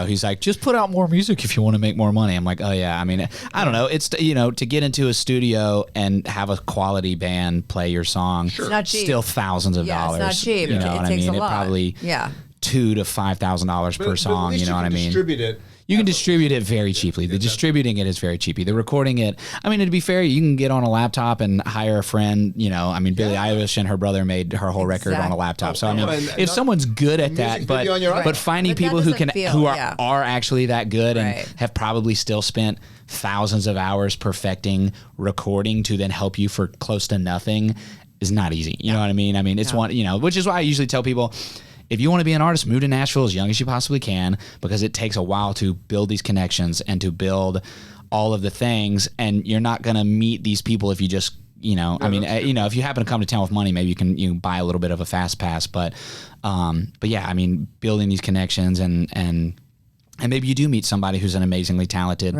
[SPEAKER 2] he's like, just put out more music if you want to make more money. I'm like, oh yeah. I mean, I don't know. It's to get into a studio and have a quality band play your song.
[SPEAKER 4] Sure. It's not cheap.
[SPEAKER 2] Still thousands of dollars.
[SPEAKER 4] It's not cheap.
[SPEAKER 2] You know what I mean? It probably $2,000 to $5,000 per song. You know what I mean?
[SPEAKER 3] Distribute it.
[SPEAKER 2] You can distribute it very cheaply. The distributing it is very cheapy. The recording it, I mean, to be fair, you can get on a laptop and hire a friend. You know, I mean, Billie Eilish and her brother made her whole record on a laptop. So I mean, if someone's good at that, but finding people who are actually that good and have probably still spent thousands of hours perfecting recording to then help you for close to nothing is not easy. You know what I mean? I mean, it's one, which is why I usually tell people, if you want to be an artist, move to Nashville as young as you possibly can, because it takes a while to build these connections and to build all of the things. And you're not going to meet these people if you just, if you happen to come to town with money, maybe you can buy a little bit of a fast pass. But yeah, I mean, building these connections and maybe you do meet somebody who's an amazingly talented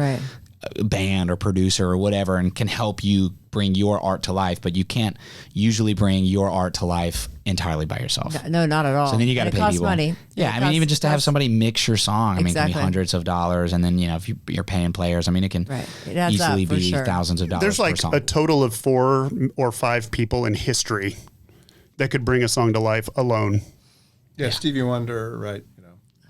[SPEAKER 2] band or producer or whatever and can help you bring your art to life, but you can't usually bring your art to life entirely by yourself.
[SPEAKER 4] No, not at all.
[SPEAKER 2] So then you got to pay people.
[SPEAKER 4] Money.
[SPEAKER 2] Yeah, I mean, even just to have somebody mix your song, I mean, it can be hundreds of dollars, and then if you're paying players, I mean, it can easily be thousands of dollars.
[SPEAKER 1] There's like a total of 4 or 5 people in history that could bring a song to life alone.
[SPEAKER 3] Yeah, Stevie Wonder, right?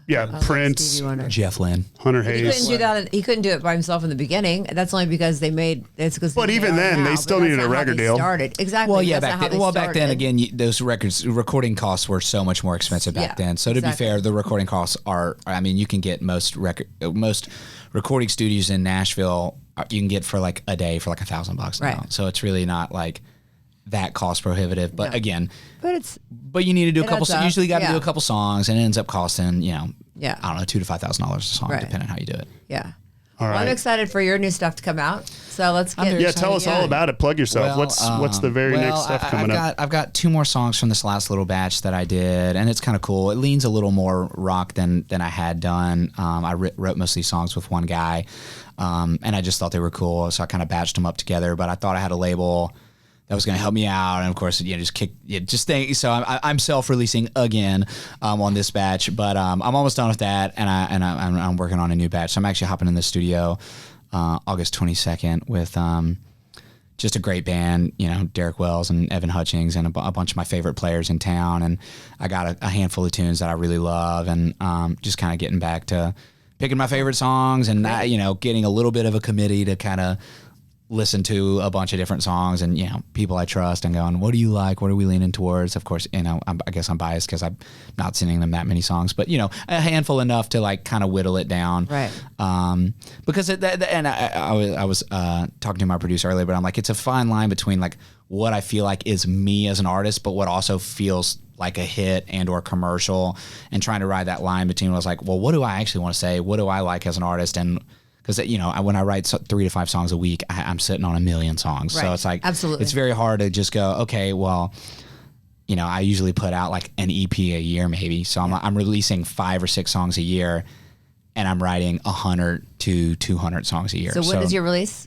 [SPEAKER 1] Yeah, Prince,
[SPEAKER 2] Jeff Lynne,
[SPEAKER 1] Hunter Hayes.
[SPEAKER 4] He couldn't do it by himself in the beginning. That's only because they made.
[SPEAKER 1] But even then, they still needed a record deal.
[SPEAKER 4] Exactly.
[SPEAKER 2] Well, yeah, back then again, those recording costs were so much more expensive back then. So to be fair, the recording costs are. I mean, you can get most recording studios in Nashville. You can get for like a day for like $1,000 now. Right. So it's really not like that cost prohibitive. But again, but you need to do a couple. Usually, got to do a couple songs, and it ends up costing I don't know, $2,000 to $5,000 a song, depending on how you do it.
[SPEAKER 4] Yeah.
[SPEAKER 1] All right.
[SPEAKER 4] Well, I'm excited for your new stuff to come out. So let's get.
[SPEAKER 1] Tell us all about it. Plug yourself. What's the very next stuff coming up?
[SPEAKER 2] I've got 2 more songs from this last little batch that I did, and it's kind of cool. It leans a little more rock than I had done. I wrote most of these songs with one guy, and I just thought they were cool, so I kind of batched them up together. But I thought I had a label that was going to help me out, and of course, So I'm self-releasing again on this batch, but I'm almost done with that, and I'm working on a new batch. So I'm actually hopping in the studio August 22nd with just a great band, Derek Wells and Evan Hutchings and a bunch of my favorite players in town, and I got a handful of tunes that I really love, and just kind of getting back to picking my favorite songs and getting a little bit of a committee to kind of listen to a bunch of different songs and people I trust and going, what do you like, what are we leaning towards? Of course, I guess I'm biased because I'm not sending them that many songs, but a handful enough to like kind of whittle it down,
[SPEAKER 4] right?
[SPEAKER 2] Because I was talking to my producer earlier, but I'm like, it's a fine line between like what I feel like is me as an artist, but what also feels like a hit and or commercial, and trying to ride that line between what I was like, well, what do I actually want to say, what do I like as an artist? And because when I write 3 to 5 songs a week, I'm sitting on 1 million songs. Right. So it's like, absolutely, it's very hard to just go, okay, well, I usually put out like an EP a year maybe. So I'm releasing 5 or 6 songs a year, and I'm writing 100 to 200 songs a year.
[SPEAKER 4] So when is your release?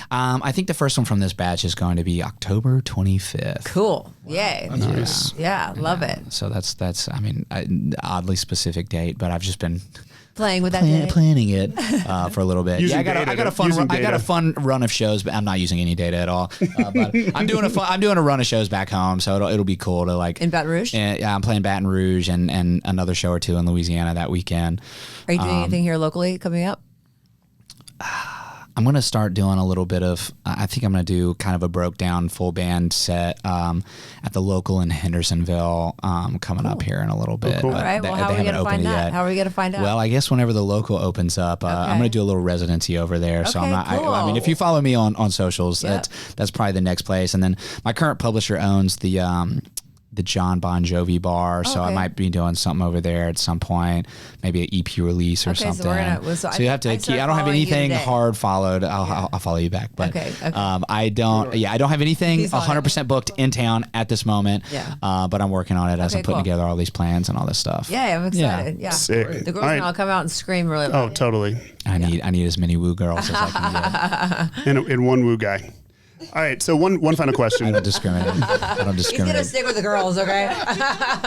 [SPEAKER 2] I think the first one from this batch is going to be October 25th.
[SPEAKER 4] Cool. Wow. Yay.
[SPEAKER 1] Nice.
[SPEAKER 4] Yeah, love it.
[SPEAKER 2] So that's I mean, oddly specific date, but I've just been
[SPEAKER 4] playing with that
[SPEAKER 2] planning it for a little bit.
[SPEAKER 1] Using
[SPEAKER 2] I got a fun run of shows, but I'm not using any data at all. But I'm doing a run of shows back home, so it'll be cool to like
[SPEAKER 4] in Baton Rouge.
[SPEAKER 2] Yeah, I'm playing Baton Rouge and another show or two in Louisiana that weekend.
[SPEAKER 4] Are you doing anything here locally coming up?
[SPEAKER 2] I'm going to start doing a little bit of, I think I'm going to do kind of a broke down full band set at the local in Hendersonville coming up here in a little bit.
[SPEAKER 1] Cool.
[SPEAKER 4] All right. Well, how are we going to find that? How are we going to find out?
[SPEAKER 2] Well, I guess whenever the local opens up, I'm going to do a little residency over there. So I'm not, I mean, if you follow me on socials, that's probably the next place. And then my current publisher owns the John Bon Jovi bar, so I might be doing something over there at some point, maybe an EP release or something. So you have to. I don't have anything hard followed. I'll follow you back, but I don't. Yeah, I don't have anything 100% booked in town at this moment. Yeah. But I'm working on it as I'm putting together all these plans and all this stuff.
[SPEAKER 4] Yeah, I'm excited. Yeah.
[SPEAKER 1] Sick.
[SPEAKER 4] The girls and I'll come out and scream really loud.
[SPEAKER 1] Oh, totally.
[SPEAKER 2] I need as many woo girls as I can get.
[SPEAKER 1] And one woo guy. All right, so one final question.
[SPEAKER 2] I don't discriminate.
[SPEAKER 4] He's gonna stick with the girls, okay?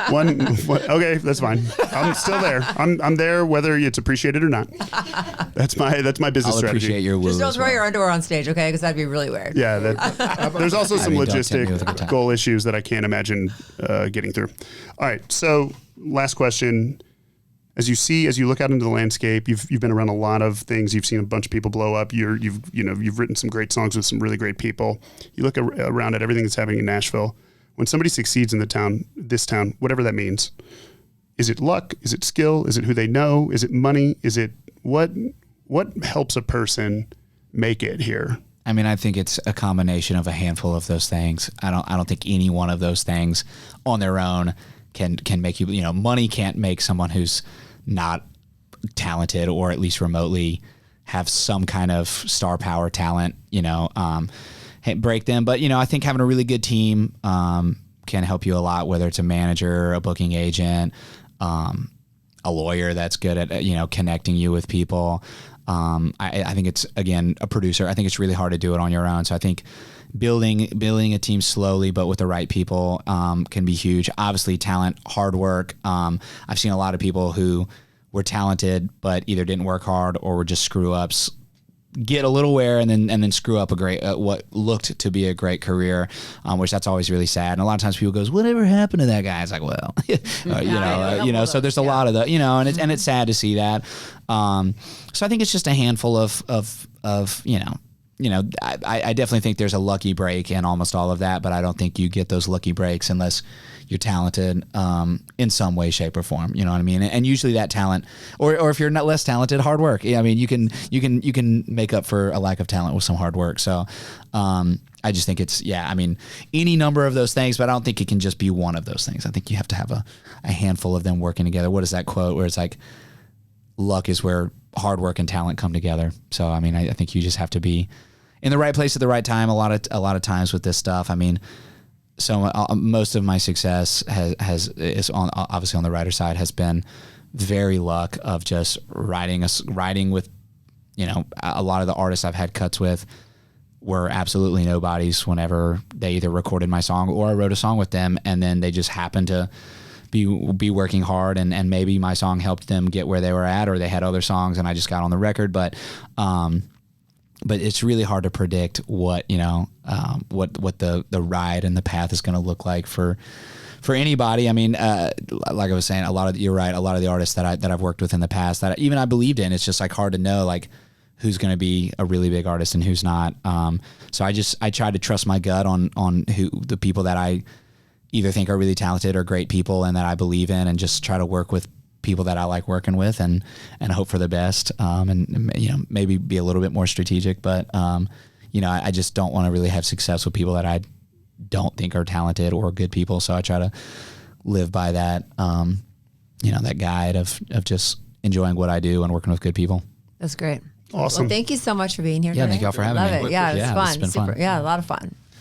[SPEAKER 1] Okay, that's fine. I'm still there. I'm there whether it's appreciated or not. That's my business
[SPEAKER 2] I'll
[SPEAKER 1] strategy.
[SPEAKER 2] Appreciate your woo.
[SPEAKER 4] Just don't throw your underwear on stage, okay? Because that'd be really weird.
[SPEAKER 1] Yeah, there's also some logistic goal issues that I can't imagine getting through. All right, so last question. As you look out into the landscape, you've been around a lot of things. You've seen a bunch of people blow up. You've written some great songs with some really great people. You look around at everything that's happening in Nashville. When somebody succeeds in this town, whatever that means, is it luck? Is it skill? Is it who they know? Is it money? Is it what helps a person make it here?
[SPEAKER 2] I mean, I think it's a combination of a handful of those things. I don't think any one of those things on their own can make you. Money can't make someone who's not talented or at least remotely have some kind of star power talent, break them. But, I think having a really good team can help you a lot, whether it's a manager, a booking agent, a lawyer that's good at, connecting you with people. I think it's, again, a producer. I think it's really hard to do it on your own. So I think building a team slowly but with the right people can be huge. Obviously, talent, hard work. I've seen a lot of people who were talented but either didn't work hard or were just screw ups, get a little wear and then screw up a great what looked to be a great career, which that's always really sad. And a lot of times people goes, whatever happened to that guy? It's like, well, so there's a lot of the, and it's sad to see that. So I think it's just a handful of I definitely think there's a lucky break in almost all of that, but I don't think you get those lucky breaks unless you're talented in some way, shape, or form. You know what I mean? And usually that talent, or if you're not less talented, hard work. I mean, you can make up for a lack of talent with some hard work. So I just think it's any number of those things, but I don't think it can just be one of those things. I think you have to have a handful of them working together. What is that quote where it's like, luck is where hard work and talent come together. So I mean, I think you just have to be in the right place at the right time. A lot of times with this stuff. I mean, so most of my success is obviously on the writer side has been very luck of just writing with, a lot of the artists I've had cuts with were absolutely nobodies whenever they either recorded my song or I wrote a song with them, and then they just happened to be working hard and maybe my song helped them get where they were at, or they had other songs and I just got on the record. But it's really hard to predict what the ride and the path is going to look like for anybody. I mean, like I was saying, you're right. A lot of the artists that I've worked with in the past that I believed in, it's just like hard to know like who's going to be a really big artist and who's not. So I try to trust my gut on who the people that I either think are really talented or great people and that I believe in, and just try to work with people that I like working with and hope for the best. And maybe be a little bit more strategic, but I just don't want to really have success with people that I don't think are talented or good people. So I try to live by that, that guide of just enjoying what I do and working with good people.
[SPEAKER 4] That's great.
[SPEAKER 1] Awesome.
[SPEAKER 4] Well, thank you so much for being here.
[SPEAKER 2] Yeah,
[SPEAKER 4] today.
[SPEAKER 2] thank y'all for having me.
[SPEAKER 4] Love it. Yeah, it's fun.
[SPEAKER 2] It's been fun.
[SPEAKER 4] Yeah, a lot of fun.